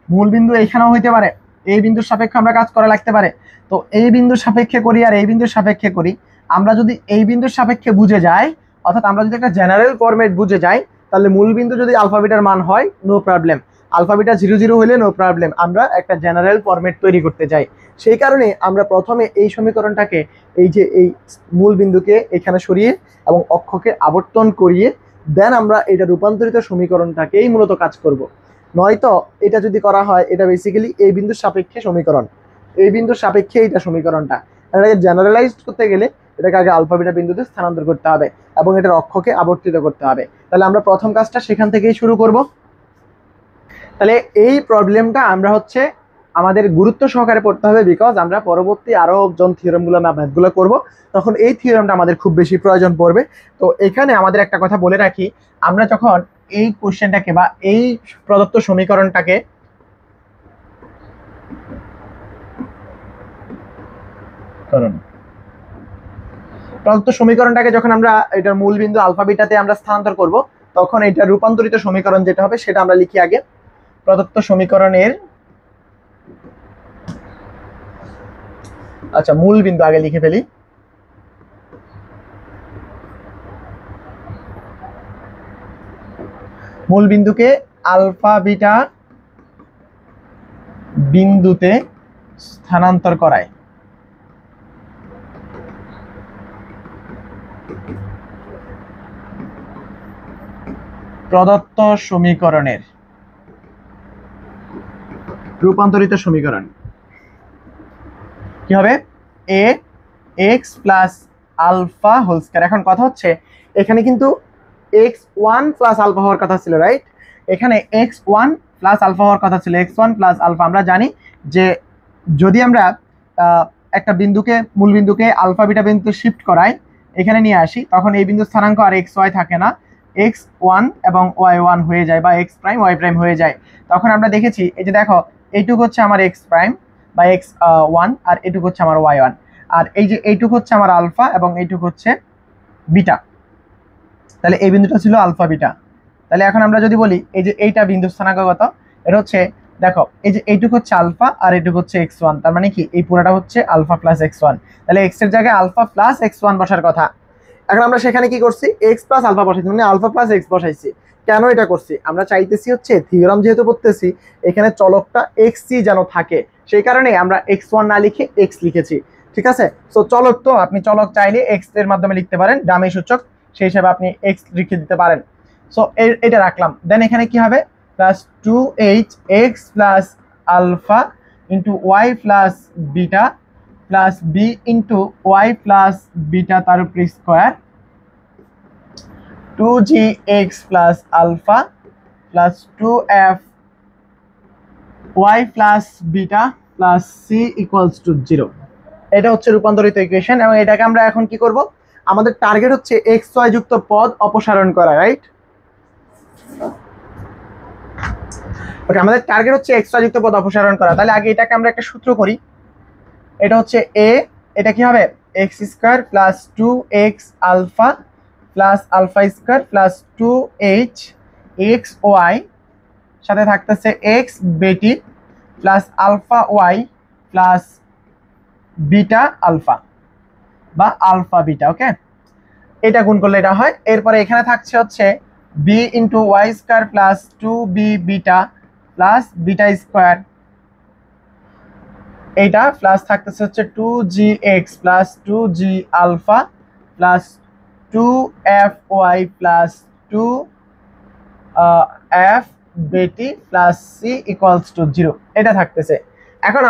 মূলবিন্দু এইখানেও হইতে পারে, এই বিন্দুর সাপেক্ষে আমরা কাজ করা লাগতে পারে। তো এই বিন্দুর সাপেক্ষে করি আর এই বিন্দুর সাপেক্ষে করি, আমরা যদি এই বিন্দুর সাপেক্ষে বুঝে যাই, অর্থাৎ আমরা যদি একটা জেনারেল ফরম্যাট বুঝে যাই, তাহলে মূলবিন্দু যদি আলফা বিটার মান হয় নো প্রবলেম, আলফা বিটা 0 0 হলে নো প্রবলেম, আমরা একটা জেনারেল ফরম্যাট তৈরি করতে চাই। সেই কারণে আমরা প্রথমে এই সমীকরণটাকে এই যে এই মূলবিন্দুকে এখানে সরিয়ে এবং অক্ষকে আবর্তন করিয়ে দেন আমরা এটা রূপান্তরিত সমীকরণটাকেই মূলত কাজ করব। নয়তো এটা যদি করা হয়, এটা বেসিক্যালি এই বিন্দুর সাপেক্ষে সমীকরণ, এই বিন্দুর সাপেক্ষে এইটা সমীকরণটা, এটাকে জেনারেলাইজ করতে গেলে এটাকে আগে আলফা বিটা বিন্দুতে স্থানান্তর করতে হবে এবং এটার অক্ষকে আবর্তিত করতে হবে। তাহলে আমরা প্রথম কাজটা সেখান থেকেই শুরু করব। তাহলে এই প্রবলেমটা আমরা হচ্ছে আমাদের গুরুত্ব সহকারে পড়তে হবে, বিকজ আমরা পরবর্তী আরো জন থিওরেমগুলো ম্যাথগুলো করব, তখন এই থিওরেমটা আমাদের খুব বেশি প্রয়োজন পড়বে। তো এখানে আমাদের একটা কথা বলে রাখি, আমরা যখন এই কোশ্চেনটাকে বা এই প্রদত্ত সমীকরণটাকে যখন আমরা এটার মূলবিন্দু আলফা বিটাতে আমরা স্থানান্তর করব, তখন এটা রূপান্তরিত সমীকরণ যেটা হবে সেটা আমরা লিখি আগে। প্রদত্ত সমীকরণের আচ্ছা মূলবিন্দু আগে লিখে ফেলি। মূলবিন্দুকে আলফা বিটা বিন্দুতে স্থানান্তর করায়। প্রদত্ত সমীকরণের রূপান্তরিত সমীকরণ কি হবে? A X plus alpha whole square. এখন কথা হচ্ছে এখানে কিন্তু x1 প্লাস আলফা হওয়ার কথা ছিল, রাইট? এখানে x1 প্লাস আলফা হওয়ার কথা ছিল, x1 প্লাস আলফা। আমরা জানি যে যদি আমরা একটা বিন্দুকে মূলবিন্দুকে আলফা বিটা বিন্দুতে শিফট করাই, এখানে নিয়ে আসি, তখন এই বিন্দুর স্থানাঙ্ক আর xy থাকে না, x1 এবং y1 হয়ে যায়, বা x প্রাইম y প্রাইম হয়ে যায়। তখন আমরা দেখেছি এই যে দেখো এইটুকু হচ্ছে আমার x প্রাইম বা x1 আর এইটুকু হচ্ছে আমার y1, আর এই যে এইটুকু হচ্ছে আমার আলফা এবং এইটুকু হচ্ছে বিটা। তাহলে এই বিন্দুটা ছিল আলফা বিটা। তাহলে এখন আমরা যদি বলি এই যে এইটা বিন্দু স্থানাঙ্ক কত, এটা হচ্ছে দেখো এই যে এইটুকু হচ্ছে আলফা আর এইটুকু হচ্ছে x1, তার মানে কি এই পুরোটা হচ্ছে আলফা প্লাস x1। তাহলে x এর জায়গায় আলফা প্লাস x1 বসার কথা। এখন আমরা সেখানে কি করছি, x প্লাস আলফা বসাইছি, মানে আলফা প্লাস x বসাইছি। কেন এটা করছি? আমরা চাইতেছি হচ্ছে থিওরাম যেহেতু পড়তেছি, এখানে চলকটা xc যেন থাকে, সেই কারণে আমরা x1 না লিখে x লিখেছি। ঠিক আছে? সো চলক, তো আপনি চলক চাইলে x এর মাধ্যমে লিখতে পারেন, ডামি সূচক, সেই হিসাবে আপনি x লিখে দিতে পারেন। সো এটা রাখলাম। দেন এখানে কি হবে? Plus 2hx plus alpha into y plus beta plus B into Y plus beta তার উপর square, 2gx plus alpha plus 2f y plus beta plus C equals to 0। এটা হচ্ছে রূপান্তরিত ইকুয়েশন, এবং এটাকে আমরা এখন কি করব? আমাদের টার্গেট হচ্ছে xy যুক্ত পদ অপসারণ করা, রাইট? ওকে, আমাদের টার্গেট হচ্ছে xy যুক্ত পদ অপসারণ করা। তাহলে আগে এটাকে আমরা একটা সূত্র করি। এটা হচ্ছে a, এটা কি হবে? x square plus 2x alpha plus alpha square plus 2h x y, সাথে থাকতেছে x beta plus alpha y plus beta alpha বা আলফা বিটা। ওকে, এটা গুণ করলে এটা হয়। এরপরে এখানে থাকছে হচ্ছে b into Y square plus 2b beta plus beta square, এইটা প্লাস থাকতেছে হচ্ছে 2gx plus 2g alpha plus 2fy plus 2f Beti plus c equals to 0, এটা থাকতেছে। এখন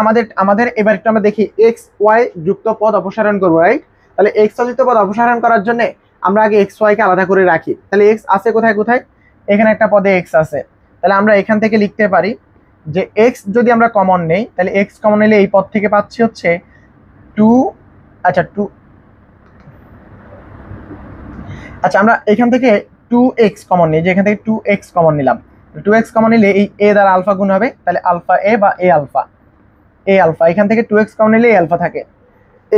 আমাদের এবার একটু আমরা দেখি এক্স ওয়াই যুক্ত পদ অপসারণ করবো, রাইট? তাহলে এক্স যুক্ত পদ অপসারণ করার জন্য আমরা আগে এক্স ওয়াই কে আলাদা করে রাখি। তাহলে এক্স আছে কোথায় কোথায়? এখানে একটা পদে এক্স আছে, তাহলে আমরা এখান থেকে লিখতে পারি যে এক্স যদি আমরা কমন নেই, তাহলে এক্স কমন নিলে এই পদ থেকে পাচ্ছি হচ্ছে 2, আচ্ছা 2, আচ্ছা আমরা এখান থেকে 2x কমন নিই, যে এখান থেকে 2x কমন নিলাম। 2x কমন নিলে এই a দ্বারা আলফা গুণ হবে, তাহলে আলফা a বা a আলফা, a আলফা। এখান থেকে 2x কমন নিলে a আলফা থাকে।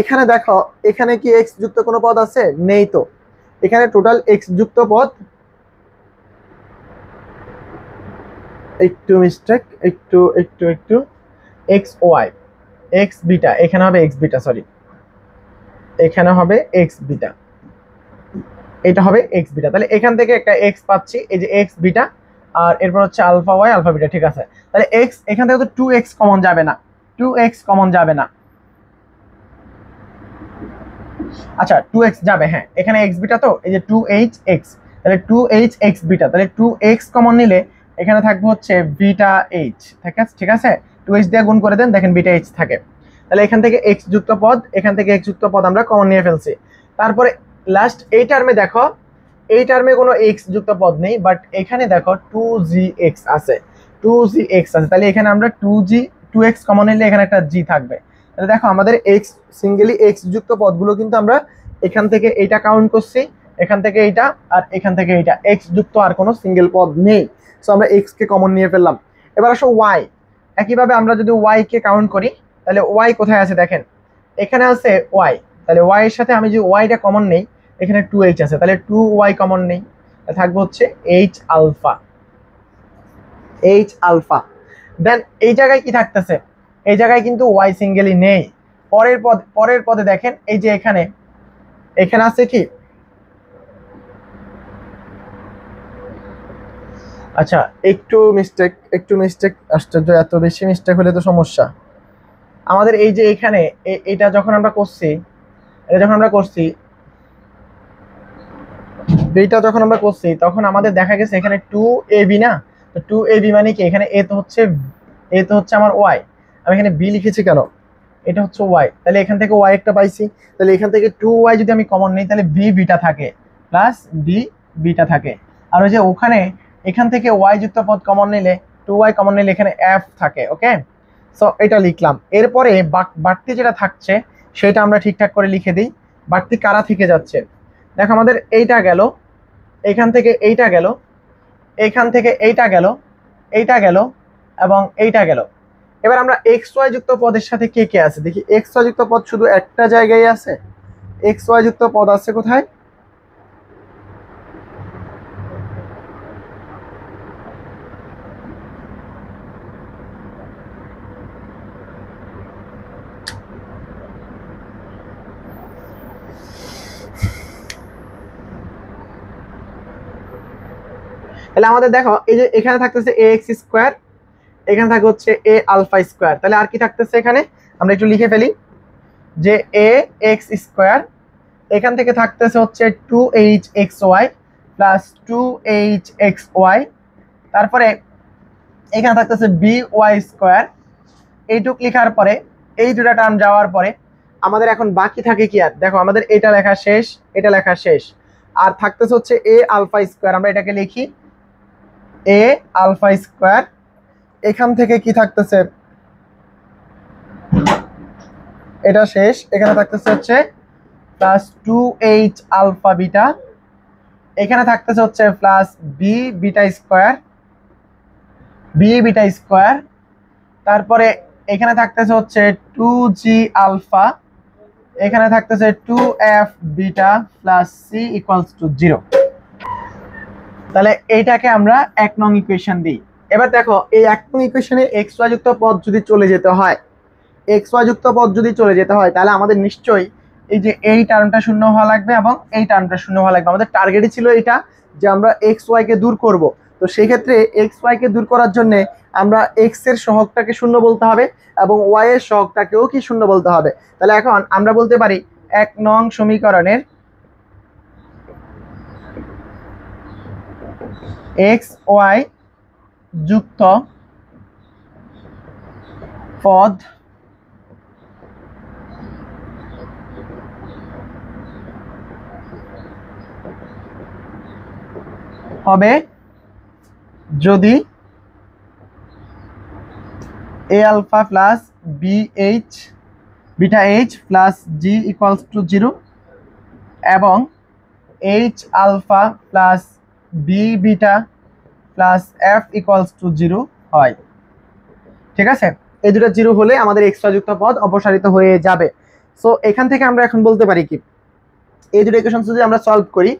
এখানে দেখো এখানে কি x যুক্ত কোনো পদ আছে? নেই তো। এখানে টোটাল x যুক্ত পদ, একটু মিস্টেক, একটু x y x বিটা, এখানে হবে x বিটা, সরি এখানে হবে x বিটা, এটা হবে x বিটা। তাহলে এখান থেকে একটা x পাচ্ছি, এই যে x বিটা, আর এরপর হচ্ছে আলফা y আলফা বিটা, ঠিক আছে। তাহলে x এখান থেকে তো 2x কমন যাবে না, 2x কমন যাবে না। আচ্ছা 2x যাবে, হ্যাঁ এখানে x বিটা, তো এই যে 2hx, তাহলে 2hx বিটা, তাহলে 2x কমন নিলে এখানে থাকবে হচ্ছে বিটা h, ঠিক আছে। 2h দিয়ে গুণ করে দেন, দেখেন বিটা h থাকে। তাহলে এখান থেকে x যুক্ত পদ, এখান থেকে x যুক্ত পদ আমরা কমন নিয়ে ফেলছি। তারপরে লাস্ট এই টার্মে দেখো, এই টার্মে কোনো x যুক্ত পদ নেই, বাট এখানে দেখো 2gx আছে, 2gx আছে। তাহলে এখানে আমরা 2x কমন নিলে এখানে একটা g থাকবে। তাহলে দেখো আমাদের x সিঙ্গেলি x যুক্ত পদগুলো কিন্তু আমরা এখান থেকে এইটা কাউন্ট করছি, এখান থেকে এইটা, আর এখান থেকে এইটা, x যুক্ত আর কোনো সিঙ্গেল পদ নেই। সো আমরা x কে কমন নিয়ে ফেললাম। এবার আসো y, একইভাবে আমরা যদি y কে কাউন্ট করি, তাহলে y কোথায় আছে দেখেন, এখানে আছে y। তাহলে y এর সাথে আমি যদি y টা কমন নেই, এখানে 2h আছে, তাহলে 2y কমন নেই, থাকবে হচ্ছে h আলফা, h আলফা। দেন এই জায়গায় কি থাকতেছে, এই জায়গায় কিন্তু y সিঙ্গেলি নেই। পরের পদে দেখেন, এই যে এখানে আছে কি, আচ্ছা একটু মিস্টেক, আশ্চর্য, এত বেশি মিস্টেক হলে তো সমস্যা। আমাদের এই যে এখানে এটা যখন আমরা করছি, এইটা যখন আমরা করছি তখন আমাদের দেখা গেছে এখানে 2ab না, তো 2ab মানে কি, এখানে a তো হচ্ছে আমার y, আমি এখানে b লিখেছি কেন, এটা হচ্ছে y। তাহলে এখান থেকে y একটা পাইছি, তাহলে এখান থেকে 2y যদি আমি কমন নিই, তাহলে b বিটা থাকে প্লাস d বিটা থাকে। আর ওই যে ওখানে এখান থেকে y যুক্ত পদ কমন নিলে, 2y কমন নিলে এখানে f থাকে। ওকে, সো এটা লিখলাম। এরপরে বাড়তি যেটা থাকছে সেটা আমরা ঠিকঠাক করে লিখে দিই। বাড়তি কারা থেকে যাচ্ছে, দেখো আমাদের এইটা গেল, এখান থেকে এইটা গেল, এখান থেকে এইটা গেল, এইটা গেল, এবং এইটা গেল। এবার আমরা এক্স ওয়াই যুক্ত পদের সাথে কে কে আছে দেখি। এক্স ওয়াই যুক্ত পদ শুধু একটা জায়গায় আছে, এক্স ওয়াই যুক্ত পদ আছে কোথায়, তাহলে আমাদের দেখো এই যে এখানে থাকতেছে এ এক্স স্কোয়ার, এখানে থাকে হচ্ছে এ আলফা স্কোয়ার। তাহলে আর কি থাকতেছে এখানে, আমরা একটু লিখে ফেলি, যে এ এক্স স্কোয়ার, এখান থেকে থাকতেছে হচ্ছে 2hxy প্লাস 2hxy, তারপরে এখানে থাকতেছে বি ওয়াই স্কোয়ার। এইটুক লেখার পরে, এই দুটা টার্ম যাওয়ার পরে আমাদের এখন বাকি থাকে কি, আর দেখো আমাদের এটা লেখা শেষ, এটা লেখা শেষ, আর থাকতেছে হচ্ছে এ আলফা স্কোয়ার। আমরা এটাকে লিখি এ আলফা স্কোয়ার। এখান থেকে কি থাকতেছে, এটা শেষ, এখানে থাকতেছে হচ্ছে প্লাস 2h আলফা বিটা, এখানে থাকতেছে হচ্ছে প্লাস বি বিটা স্কোয়ার, তারপরে এখানে থাকতেছে হচ্ছে 2g আলফা, এখানে থাকতেছে 2f beta plus C equals to 0। তাহলে এইটাকে আমরা 1 নং ইকুয়েশন দিই। এবার দেখো এই 1 নং ইকুয়েশনে এক্স ওয়াই যুক্ত পদ যদি চলে যেতে হয়, তাহলে আমাদের নিশ্চয়ই এই যে এই টার্মটা শূন্য হওয়া লাগবে এবং এই টার্মটা শূন্য হওয়া লাগবে। আমাদের টার্গেটই ছিল এটা, যে আমরা এক্স ওয়াই কে দূর করব। তো সেই ক্ষেত্রে এক্স ওয়াই কে দূর করার জন্য আমরা এক্স এর সহগটাকে শূন্য বলতে হবে এবং ওয়াই এর সহগটাকেও কি শূন্য বলতে হবে। তাহলে এখন আমরা বলতে পারি 1 নং সমীকরণের এক্স ওয়াই যুক্ত পদ হবে যদি A alpha plus beta H plus G equals to 0 এবং H alpha plus B beta plus F equals to 0 হয়। ঠিক আছে, এই দুটো 0 হলে আমাদের এক্সট্রা যুক্ত পদ অপসারিত হয়ে যাবে। সো এখান থেকে আমরা এখন বলতে পারি কি, এই দুটো ইকুয়েশন যদি আমরা সলভ করি,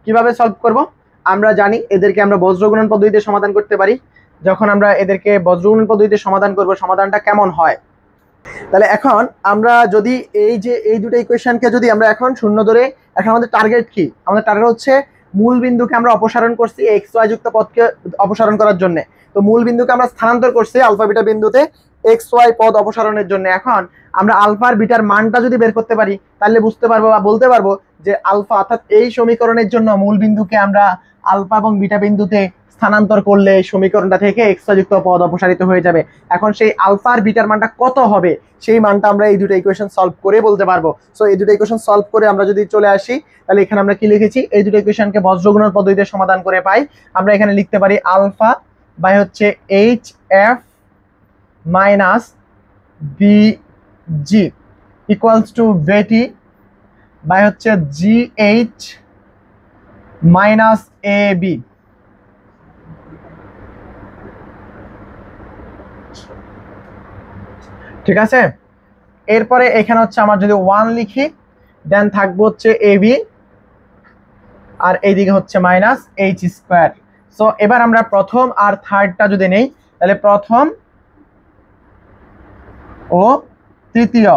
কিভাবে সলভ করব? আমরা জানি এদেরকে আমরা বজ্রগুণন পদ্ধতিতে সমাধান করতে পারি। যখন আমরা এদেরকে বজ্রগুণন পদ্ধতিতে সমাধান করব, সমাধানটা কেমন হয়? তাহলে এখন আমরা যদি এই দুটো ইকুয়েশনকে যদি আমরা এখন শূন্য ধরে, এখন আমাদের টার্গেট কি? আমাদের টার্গেট হচ্ছে মূল বিন্দুকে আমরা অপসারণ করছি এক্স ওয়াই যুক্ত পদকে অপসারণ করার জন্য। তো মূল বিন্দুকে আমরা স্থানান্তর করছি আলফা বিটা বিন্দুতে এক্স ওয়াই পদ অপসারণের জন্য। এখন আমরা আলফা আর বিটার মানটা যদি বের করতে পারি, তাহলে বুঝতে পারবো বা বলতে পারবো যে আলফা অর্থাৎ এই সমীকরণের জন্য মূল বিন্দুকে আমরা আলফা এবং বিটা বিন্দুতে স্থানান্তর করলে এই সমীকরণটা থেকে এক্স ওয়াই যুক্ত পদ অপসারিত হয়ে যাবে। এখন সেই আলফা আর বিটার মানটা কত হবে, সেই মানটা আমরা এই দুটো ইকুয়েশন সলভ করে বলতে পারবো। সো এই দুটো ইকুয়েশন সলভ করে আমরা যদি চলে আসি, তাহলে এখানে আমরা কি লিখেছি? এই দুটো ইকুয়েশনকে বজ্রগুণন পদ্ধতিতে সমাধান করে পাই। আমরা এখানে লিখতে পারি আলফা বাই হচ্ছে H F minus B G equals to beta by হচ্ছে G H minus A B. ঠিক আছে, এরপরে এখানে হচ্ছে আমার যদি 1 লিখি, দেন থাকবো হচ্ছে এ বি, আর এইদিকে হচ্ছে মাইনাস এইচ স্কোয়ার। সো এবার আমরা প্রথম আর থার্ডটা যদি নেই, তাহলে প্রথম ও তৃতীয়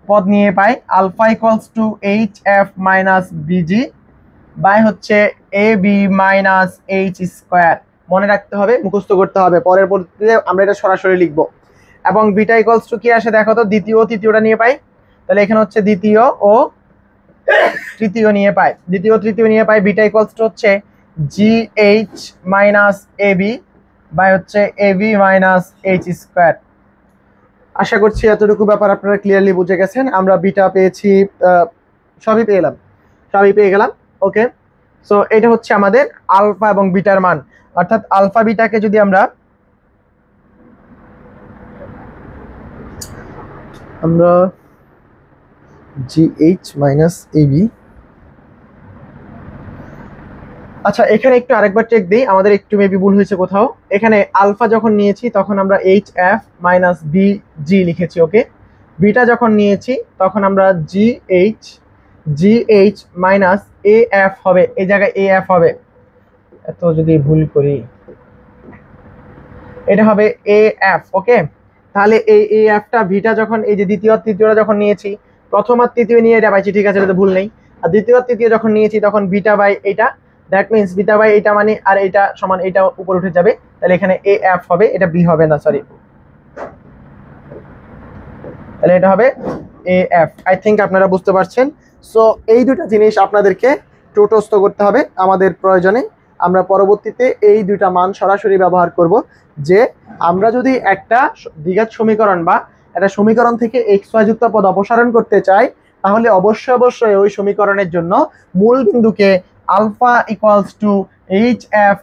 পদ নিয়ে পাই alpha equals to H F minus busy by হচ্ছে A B minus H square. মনে রাখতে হবে, মুখস্থ করতে হবে, পরের পদ্ধতিতে আমরা এটা সরাসরি লিখবো। এবং বিটা ইকুয়ালস টু কি আসে দেখো তো, দ্বিতীয় ও তৃতীয়টা নিয়ে পাই। তাহলে এখানে হচ্ছে দ্বিতীয় ও তৃতীয় নিয়ে পাই, দ্বিতীয় তৃতীয় নিয়ে পাই। বিটা ইকুয়ালস টু হচ্ছে G H minus A B by হচ্ছে A B minus H square. আশা করছি এতটুকু ব্যাপার আপনারা ক্লিয়ারলি বুঝে গেছেন। আমরা বিটা পেয়েছি, সবই পেয়ে গেলাম। ওকে, সো এটা হচ্ছে আমাদের আলফা এবং বিটার মান। অর্থাৎ আলফা বিটাকে যদি আমরা GH মাইনাস AB, আচ্ছা এখানে একটু আরেকবার চেক দিই, আমাদের একটু মেবি ভুল হয়েছে কোথাও। এখানে আলফা যখন নিয়েছি তখন আমরা HF মাইনাস BG লিখেছি। ওকে, বিটা যখন নিয়েছি তখন আমরা GH মাইনাস AF হবে, এই জায়গায় AF হবে। এত যদি ভুল করি, এটা হবে AF। ওকে, তাহলে এই AFটা বিটা যখন এই যে দ্বিতীয় আর তৃতীয়টা যখন নিয়েছি, প্রথম আর তৃতীয় নিয়ে এটা পাইছি, ঠিক আছে, এটা ভুল নেই। আর দ্বিতীয় আর তৃতীয় যখন নিয়েছি তখন বিটা বাই এটা, দ্যাট মিনস বিটা বাই এটা মানে আর এটা সমান এটা উপর উঠে যাবে। তাহলে এখানে AF হবে, এটা বি হবে না, সরি, তাহলে এটা হবে AF। আই থিঙ্ক আপনারা বুঝতে পারছেন। সো এই দুটো জিনিস আপনাদেরকে টোটস্থ করতে হবে আমাদের প্রয়োজনে। আমরা পরবর্তীতে এই দুইটা মান সরাসরি ব্যবহার করব, যে আমরা যদি একটা দ্বিঘাত সমীকরণ বা একটা সমীকরণ থেকে এক্স ওয়াই যুক্ত পদ অপসারণ করতে চাই, তাহলে অবশ্যই ওই সমীকরণের জন্য মূল বিন্দুকে alpha equals to H F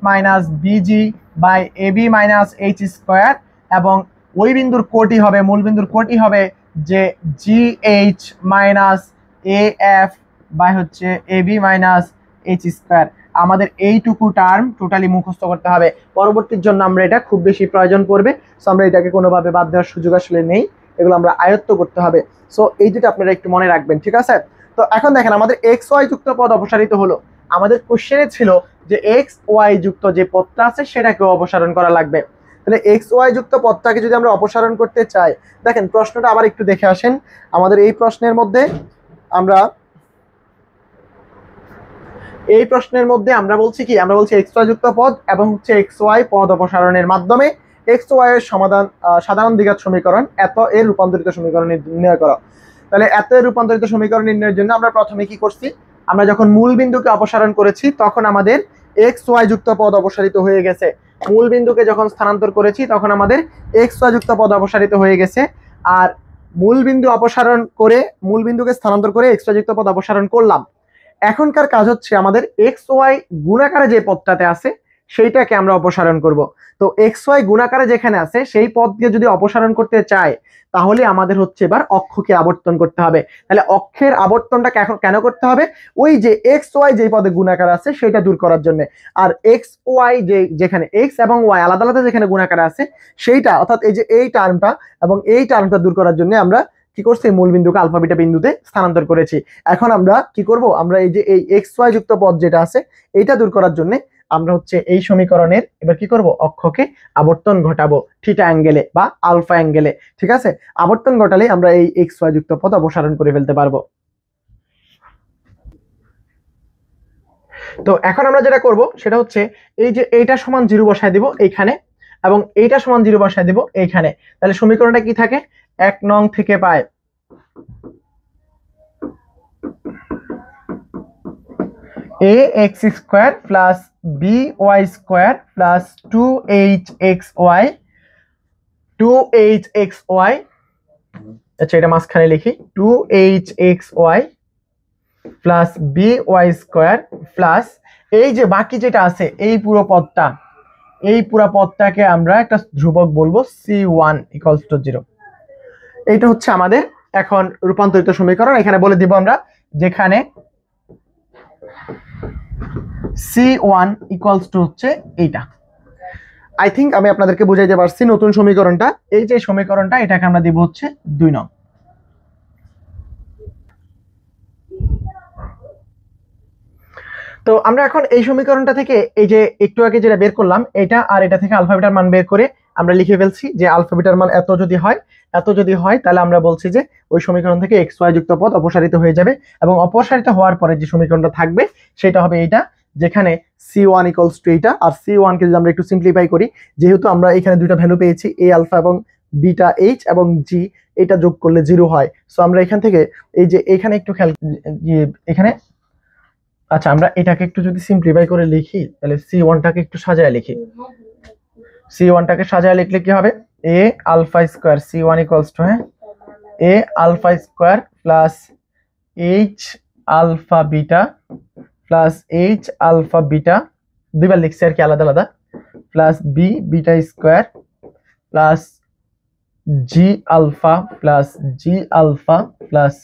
minus busy by A B minus H square, এবং ওই বিন্দুর কোটি হবে, মূল বিন্দুর কোটি হবে যে GH মাইনাস AF বাই হচ্ছে AB মাইনাস এইচ স্কোয়ার। আমাদের এইটুকু টার্ম টোটালি মুখস্থ করতে হবে, পরবর্তীর জন্য আমরা এটা খুব বেশি প্রয়োজন পড়বে। সো আমরা এটাকে কোনোভাবে বাদ দেওয়ার সুযোগ আসলে নেই, এগুলো আমরা আয়ত্ত করতে হবে। সো এই দুটো আপনারা একটু মনে রাখবেন, ঠিক আছে? তো এখন দেখেন আমাদের এক্স ওয়াই যুক্ত পদ অপসারিত হলো। আমাদের কোশ্চেনে ছিল যে এক্স ওয়াই যুক্ত যে পদটা আছে সেটাকেও অপসারণ করা লাগবে। তাহলে এক্স ওয়াই যুক্ত পদটাকে যদি আমরা অপসারণ করতে চাই, দেখেন প্রশ্নটা আবার একটু দেখে আসেন। আমাদের এই প্রশ্নের মধ্যে আমরা বলছি কি, আমরা বলছি এক্স ওয়াই যুক্ত পদ এবং হচ্ছে এক্স ওয়াই পদ অপসারণের মাধ্যমে এক্স ওয়াই এর সমাধান, সাধারণ দ্বিঘাত সমীকরণ এত এর রূপান্তরিত সমীকরণ নির্ণয় করা। তাহলে এত এর রূপান্তরিত সমীকরণ নির্ণয়ের জন্য আমরা প্রথমে কি করছি, আমরা যখন মূল বিন্দুকে অপসারণ করেছি তখন আমাদের এক্স ওয়াই যুক্ত পদ অপসারিত হয়ে গেছে। মূল বিন্দুকে যখন স্থানান্তর করেছি তখন আমাদের এক্স ওয়াই যুক্ত পদ অপসারিত হয়ে গেছে। আর মূল বিন্দুকে স্থানান্তর করে এক্স ওয়াই যুক্ত পদ অপসারণ করলাম। এখনকার কাজ হচ্ছে আমাদের এক্স ওয়াই গুণাকারে যে পদটাতে আছে সেইটাকে আমরা অপসারণ করব। তো এক্স ওয়াই গুণাকারে যেখানে আছে সেই পদ দিয়ে যদি অপসারণ করতে চাই তাহলে আমাদের হচ্ছে এবার অক্ষকে আবর্তন করতে হবে। তাহলে অক্ষের আবর্তনটা এখন কেন করতে হবে? ওই যে এক্স ওয়াই যেই পদে গুণাকার আছে সেটা দূর করার জন্য। আর এক্স ওয়াই যেখানে এক্স এবং ওয়াই আলাদা আলাদা যেখানে গুণাকার আছে সেইটা, অর্থাৎ এই যে এই টার্মটা এবং এই টার্মটা দূর করার জন্য আমরা কি করছি, মূল বিন্দুকে আলফা বিটা বিন্দুতে স্থানান্তর করেছি। এখন আমরা কি করব, আমরা এই যে এই এক্স ওয়াই যুক্ত পদ যেটা আছে এইটা দূর করার জন্য আমরা হচ্ছে এই সমীকরণের এবার কি করব, অক্ষকে আবর্তন ঘটাবো থিটা অ্যাঙ্গেলে বা আলফা অ্যাঙ্গেলে। ঠিক আছে, আবর্তন ঘটালে আমরা এই এক্স ওয়াই যুক্ত পদ অপসারণ করে ফেলতে পারবো। তো এখন আমরা যেটা করব সেটা হচ্ছে এই যে এইটা সমান 0 বসায় দিব এইখানে এবং এইটা সমান 0 বসায় দিব এইখানে। তাহলে সমীকরণটা কি থাকে, 1 নং থেকে পায় ax square plus by square plus 2hxy 2hxy, আচ্ছা এটা মাঝখানে লিখি, 2hxy plus by square plus এই যে বাকি যেটা আছে এই পুরো পদটা, এই পুরো পদটাকে আমরা একটা ধ্রুবক বলবো c1 = 0। এইটা হচ্ছে আমাদের এখন রূপান্তরিত সমীকরণ। এখানে বলে দিব আমরা যেখানে c1 = হচ্ছে এইটা। আই থিঙ্ক আমি আপনাদেরকে বুঝাইতে পারছি নতুন সমীকরণটা। এই যে সমীকরণটা এটাকে আমরা দিব হচ্ছে 2 নং। তো আমরা এখন এই সমীকরণটা থেকে এই যে একটু আগে যেটা বের করলাম এটা আর এটা থেকে আলফা বিটার মান বের করে আমরা লিখে ফেলছি যে আলফা বিটার মান এত যদি হয় তাহলে আমরা বলছি যে ওই সমীকরণ থেকে এক্স ওয়াই যুক্ত পদ অপসারিত হয়ে যাবে এবং অপসারিত হওয়ার পরে যে সমীকরণটা থাকবে সেটা হবে এইটা, যেখানে c1 = এইটা। আর c1 কে যদি আমরা একটু সিম্পলিফাই করি, যেহেতু আমরা এখানে দুইটা ভ্যালু পেয়েছি a আলফা এবং বিটা এইচ এবং জি, এটা যোগ করলে 0 হয়। সো আমরা এখান থেকে এই যে এখানে একটু খেয়াল এখানে, আচ্ছা আমরা এটাকে একটু যদি সিম্পলিফাই করে লিখি তাহলে c1 টাকে একটু সাজায় লিখি। c1 টাকে সাজায় লিখলে কি হবে, a alpha square c1 = a alpha square plus h alpha beta plus h alpha beta, দুইবার লিখছি আর কি আলাদা আলাদা, plus b beta square plus g alpha plus g alpha plus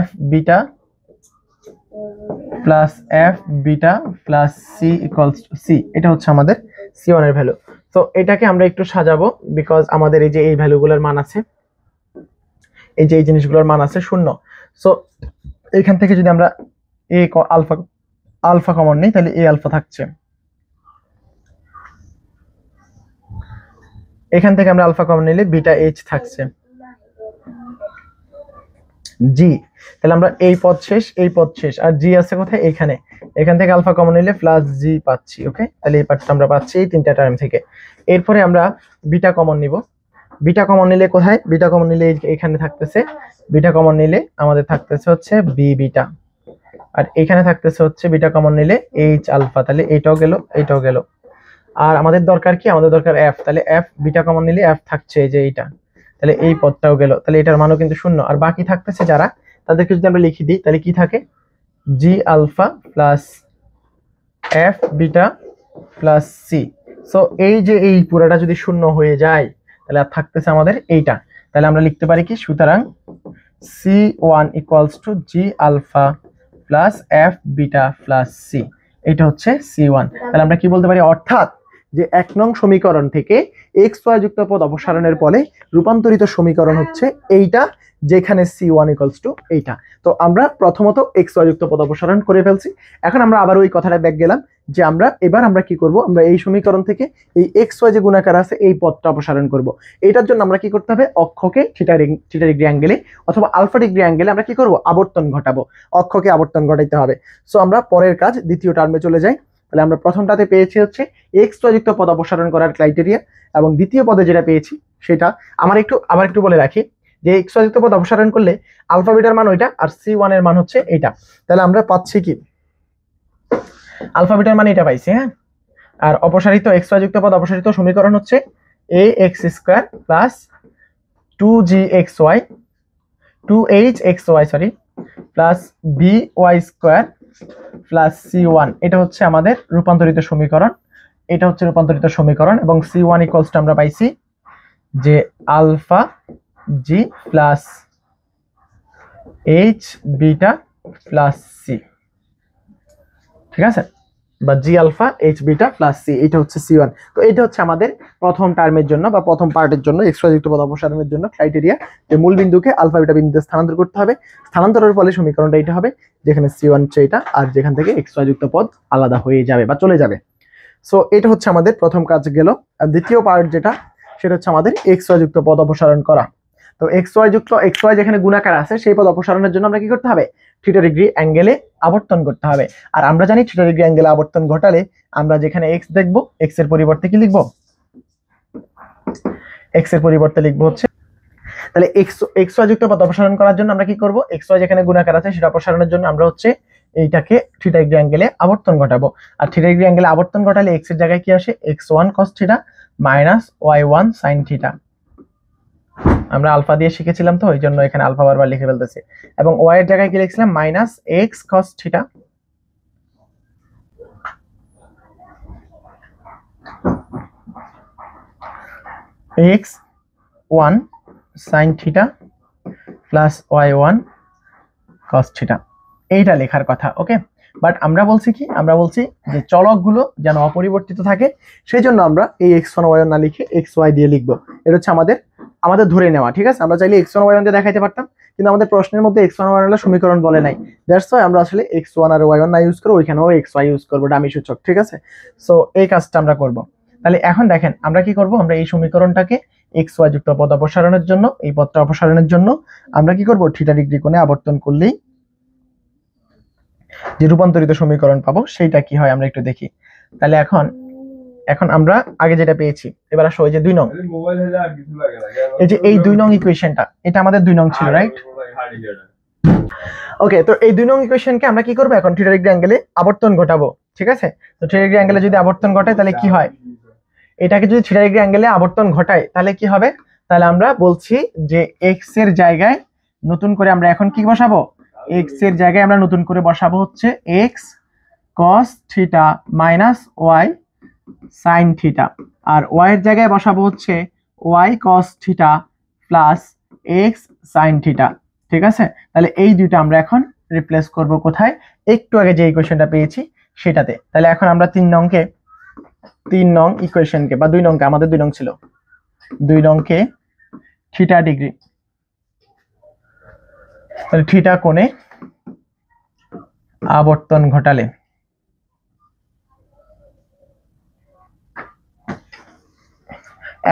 f beta plus f beta plus c = c। এটা হচ্ছে আমাদের c1 এর ভ্যালু। তো এটাকে আমরা একটু সাজাবো বিকজ আমাদের এই যে এই ভ্যালুগুলোর মান আছে, এই যে এই জিনিসগুলোর মান আছে 0। সো এখান থেকে যদি আমরা a আলফা কমন নেই তাহলে a আলফা থাকছে, এখান থেকে আমরা আলফা কমন নিলে বিটা এইচ থাকছে, জি তাহলে আমরা এই পদ শেষ আর জি আছে কোথায়, এখানে, এখান থেকে আলফা কমন নিলে প্লাস জি পাচ্ছি। ওকে, তাহলে এই পার্টটা আমরা পাচ্ছি এই তিনটা টার্ম থেকে। এরপরে আমরা বিটা কমন নিব, বিটা কমন নিলে কোথায়, বিটা কমন নিলে এখানে থাকতেছে, বিটা কমন নিলে আমাদের থাকতেছে হচ্ছে বি বিটা, আর এখানে থাকতেছে হচ্ছে বিটা কমন নিলে এইচ আলফা, তাহলে এইটাও গেল। আর আমাদের দরকার কি, আমাদের দরকার এফ, তাহলে এফ বিটা কমন নিলে এফ থাকছে এই যে এইটা, তাহলে এই পদটাও গেল, তাহলে এটার মানও কিন্তু 0। আর বাকি থাকতেছে যারা, তাদেরকে যদি আমরা লিখে দিই তাহলে কি থাকে, G alpha plus F beta plus C. So এই যে এই পুরাটা যদি 0 হয়ে যায় তাহলে আর থাকতেছে আমাদের এইটা, তাহলে আমরা লিখতে পারি কি, সুতরাং c1 = G alpha plus F beta plus C, এটা হচ্ছে c1। তাহলে আমরা কি বলতে পারি, অর্থাৎ যে 1 নং সমীকরণ থেকে এক্স ওয়াই যুক্ত পদ অপসারণের ফলে রূপান্তরিত সমীকরণ হচ্ছে এইটা, যেখানে c1 = এইটা। তো আমরা প্রথমত এক্স ওয়াই যুক্ত পদ অপসারণ করে ফেলছি। এখন আমরা আবার ওই কথাটা ব্যাক গেলাম যে এবার আমরা কি করব, আমরা এই সমীকরণ থেকে এই এক্স ওয়াই যে গুণাকার আছে এই পদটা অপসারণ করব। এটার জন্য আমরা কি করতে হবে, অক্ষকে থিটা ডিগ্রি অ্যাঙ্গেলে অথবা আলফা ডিগ্রি অ্যাঙ্গেলে আমরা কি করব, আবর্তন ঘটাবো, অক্ষকে আবর্তন ঘটাইতে হবে। সো আমরা পরের কাজ দ্বিতীয় টার্মে চলে যাই। তাহলে আমরা প্রথমটাতে পেয়েছি হচ্ছে এক্স ওয়াই যুক্ত পদ অপসারণ করার ক্রাইটেরিয়া, এবং দ্বিতীয় পদে যেটা পেয়েছি সেটা আবার একটু বলে রাখি যে এক্স ওয়াই যুক্ত পদ অপসারণ করলে আলফা বিটার মান ওইটা আর c1 এর মান হচ্ছে এইটা। তাহলে আমরা পাচ্ছি কি, আলফা বিটার মান এটা পাইছি, হ্যাঁ। আর অপসারিত এক্স ওয়াই যুক্ত পদ অপসারিত সমীকরণ হচ্ছে ax square plus 2gxy 2hxy plus by square plus c1, এটা হচ্ছে আমাদের রূপান্তরিত সমীকরণ। এটা হচ্ছে রূপান্তরিত সমীকরণ, এবং C1 ইকুয়ালস টু আমরা পাইছি যে alpha G plus H beta plus C, ঠিক আছে, বা G alpha H beta plus C, এটা হচ্ছে C1। তো এটা হচ্ছে আমাদের প্রথম টার্মের জন্য বা প্রথম পার্টের জন্য এক্স ওয়াই যুক্ত পদ অপসারণের জন্য ক্রাইটেরিয়া, যে মূল বিন্দুকে আলফা বিটা বিন্দুতে স্থানান্তর করতে হবে। স্থানান্তরের ফলে সমীকরণটা এটা হবে যেখানে C1 হচ্ছে এটা, আর যেখান থেকে এক্স ওয়াই যুক্ত পদ আলাদা হয়ে যাবে বা চলে যাবে। সো এটা হচ্ছে আমাদের প্রথম কাজ গেল। আর দ্বিতীয় পার্ট যেটা, সেটা হচ্ছে আমাদের এক্স ওয়াই যুক্ত পদ অপসারণ করা। তো এক্স ওয়াই যেখানে গুণাকার আছে সেই পদ অপসারণের জন্য আমরা কি করতে হবে, থিটা ডিগ্রি অ্যাঙ্গেলে আবর্তন করতে হবে। আর আমরা জানি থিটা ডিগ্রি অ্যাঙ্গেলে আবর্তন ঘটালে আমরা যেখানে এক্স দেখবো, এক্স এর পরিবর্তে কি লিখবো, এক্স এর পরিবর্তে লিখবো হচ্ছে, তাহলে এক্স ওয়াই যুক্ত পদ অপসারণ করার জন্য আমরা কি করব, এক্স ওয়াই যেখানে গুণাকার আছে সেটা অপসারণের জন্য আমরা হচ্ছে এইটাকে থিটা ডিগ্রি অ্যাঙ্গেলে আবর্তন ঘটাবো। আর থিটা ডিগ্রি অ্যাঙ্গেলে আবর্তন ঘটালে এক্স এর জায়গায় কি আসে, x1 cos theta minus y1 sin theta. আমরা আলফা দিয়ে শিখেছিলাম তো এই জন্য এখানে আলফা বারবার লিখে ফেলতেছি, এবং y এর জায়গায় কি লিখছিলাম, minus x cos theta x1 sin theta plus y1 cos theta, এইটা লেখার কথা। ওকে, বাট আমরা বলছি কি, আমরা বলছি যে চলকগুলো যেন অপরিবর্তিত থাকে, সেই জন্য আমরা এই x1 y1 না লিখে xy দিয়ে লিখবো। এটা হচ্ছে আমাদের ধরে নেওয়া, ঠিক আছে। আমরা চাইলে x1 y1 দিয়ে দেখাইতে পারতাম, কিন্তু আমাদের প্রশ্নের মধ্যে x1 y1 এর সমীকরণ বলে নাই, দ্যাটস ওয়াই আমরা আসলে x1 আর y1 না ইউজ করব, ওইখানেও xy ইউজ করব, ডামি সূচক, ঠিক আছে। সো এই কাজটা আমরা করব। তাহলে এখন দেখেন আমরা কি করব, আমরা এই সমীকরণটাকে xy যুক্ত পদ অপসারণের জন্য, এই পদটা অপসারণের জন্য আমরা কি করব, থিটা ডিগ্রি কোণে আবর্তন করলেই যে রূপান্তরিত সমীকরণ পাবো সেইটা কি হয় আমরা একটু দেখি। তাহলে এখন আমরা আগে যেটা পেয়েছি, এবার আসো ওই যে 2 নং, এই যে এই 2 নং ইকুয়েশনটা, এটা আমাদের 2 নং ছিল, রাইট? ওকে, তো এই 2 নং ইকুয়েশনকে আমরা কি করব, এখন থিটা ডিগ্রি অ্যাঙ্গেলে আবর্তন ঘটাবো, ঠিক আছে। তো থিটা ডিগ্রি অ্যাঙ্গেলে যদি আবর্তন ঘটায় তাহলে কি হয়, এটাকে যদি থিটা ডিগ্রি অ্যাঙ্গেলে আবর্তন ঘটায় তাহলে কি হবে, তাহলে আমরা বলছি যে এক্স এর জায়গায় নতুন করে আমরা এখন কি বসাবো, এক্স এর জায়গায় আমরা নতুন করে বসাবো হচ্ছে X cos theta minus Y sin theta, আর ওয়াই এর জায়গায় বসাবো হচ্ছে Y cos theta plus X sin theta, ঠিক আছে। তাহলে এই দুইটা আমরা এখন রিপ্লেস করব কোথায়, একটু আগে যে ইকুয়েশনটা পেয়েছি সেটাতে। তাহলে এখন আমরা 3 নং ইকুয়েশনকে বা 2 নংকে, আমাদের 2 নং ছিল, 2 নংকে থিটা ডিগ্রি, তাহলে থিটা কোণে আবর্তন ঘটালে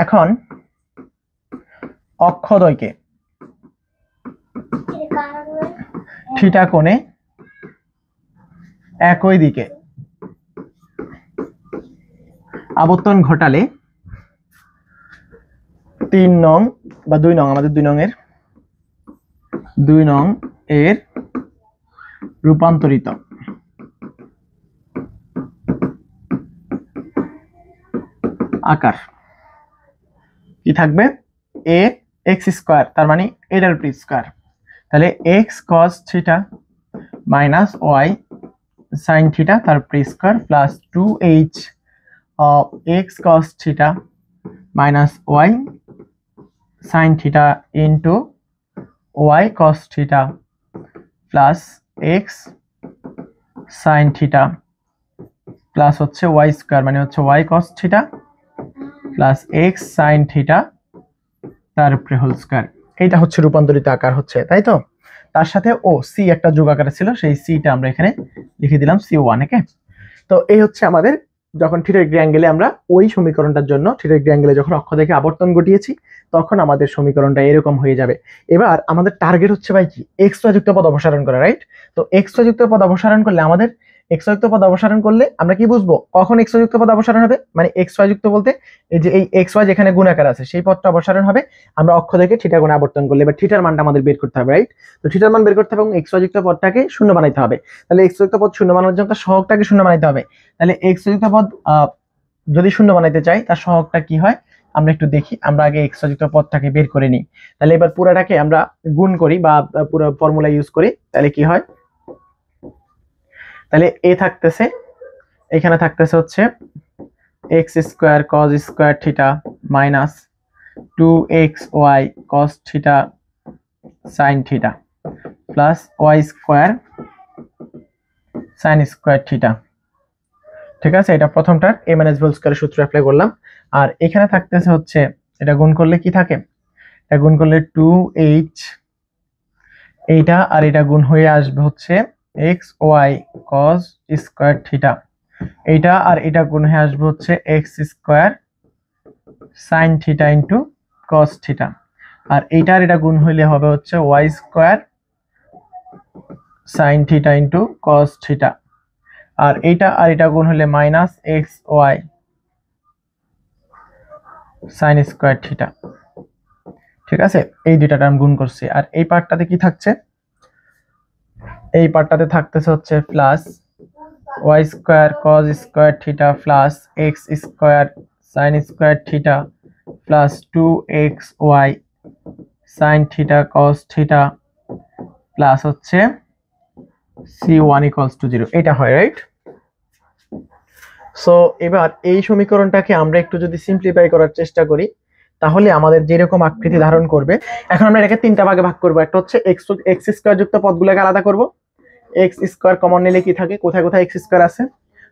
এখন অক্ষদ্বয়কে থিটা কোণে একই দিকে আবর্তন ঘটালে 3 নং বা 2 নং, আমাদের 2 নং এর রূপান্তরিত আকার কি থাকবে, a x স্কয়ার, তার মানে এটার উপর স্কয়ার, তাহলে x cos theta minus y sin theta তার উপর square plus 2h x cos theta minus y sin theta into y cos theta plus x sin theta plus হচ্ছে y স্কয়ার, মানে হচ্ছে y cos theta plus x sin theta তার উপরে whole square. এইটা হচ্ছে রূপান্তরিত আকার হচ্ছে, তাই তো। তার সাথে ও সি একটা যোগ আকারে ছিল, সেই সিটা আমরা এখানে লিখে দিলাম C1। ওকে, তো এই হচ্ছে আমাদের যখন থিটা ডিগ্রি অ্যাঙ্গেলে আমরা ওই সমীকরণটার জন্য থিটা ডিগ্রি অ্যাঙ্গেলে যখন অক্ষ থেকে আবর্তন ঘটিয়েছি তখন আমাদের সমীকরণটা এরকম হয়ে যাবে। এবার আমাদের টার্গেট হচ্ছে ভাই কি, এক্স ওয়াই যুক্ত পদ অপসারণ করা, রাইট? তো এক্স ওয়াই যুক্ত পদ অপসারণ করলে আমাদের এক্স ওয়াই যুক্ত পদ অপসারণ করলে আমরা কি বুঝবো, কখন এক্স ওয়াই যুক্ত পদ অপসারণ হবে, মানে এক্স ওয়াই যুক্ত বলতে এই যে এই এক্স ওয়াই যেখানে গুণাকার আছে সেই পদটা অপসারণ হবে আমরা অক্ষ থেকে থিটা কোণে আবর্তন করলে। এবার থিটার মানটা আমাদের বের করতে হবে, রাইট? তো থিটার মান বের করতে হবে এবং এক্স ওয়াই যুক্ত পদটাকে শূন্য বানাইতে হবে। তাহলে এক্স ওয়াই যুক্ত পদ শূন্য বানানোর জন্য তার সহগটাকে শূন্য বানাইতে হবে। তাহলে এক্স ওয়াই যুক্ত পদ যদি শূন্য বানাইতে চাই তার সহগটা কি হয় আমরা একটু দেখি। আমরা আগে এক্স ওয়াই যুক্ত পদটাকে বের করে নিই। তাহলে এবার পুরাটাকে আমরা গুণ করি বা পুরো ফর্মুলা ইউজ করি, তাহলে কি হয়, তাহলে এ থাকতেছে, এখানে থাকতেছে হচ্ছে X square cos square theta minus 2xy cos theta sine theta plus Y square sine square theta. ঠিক আছে, এটা প্রথমটার a মাইনাস হোল স্কয়ারের সূত্র অ্যাপ্লাই করলাম। আর এখানে থাকতেছে হচ্ছে এটা গুণ করলে কি থাকে, এটা গুণ করলে 2h, এইটা আর এটা গুণ হয়ে আসবে হচ্ছে xy cos স্কয়ার থিটা, এইটা আর এটা গুণ হয়ে আসবে হচ্ছে x square sin theta into cos theta, আর এইটা আর এটা গুণ হইলে হবে হচ্ছে y square sin theta into cos theta, আর এইটা আর এটা গুণ হলে minus xy sin square theta. ঠিক আছে, এই দুইটা টার্ম গুণ করছি। আর এই পার্টটাতে কি থাকছে, এই পার্টটাতে থাকতেছে হচ্ছে plus y square cos square theta plus x square sin square theta plus 2xy sin theta cos theta plus হচ্ছে c1 = 0, এটা হয়, রাইট? সো এবার এই সমীকরণটাকে আমরা একটু যদি সিম্পলিফাই করার চেষ্টা করি তাহলে আমাদের যেরকম আকৃতি ধারণ করবে, এখন আমরা এটাকে তিনটা ভাগে ভাগ করব। একটা হচ্ছে এক্স স্কয়ার যুক্ত পদগুলোকে আলাদা করব। এক্স স্কয়ার কমন নিলে কি থাকে, কোথায় কোথায় এক্স স্কয়ার আছে,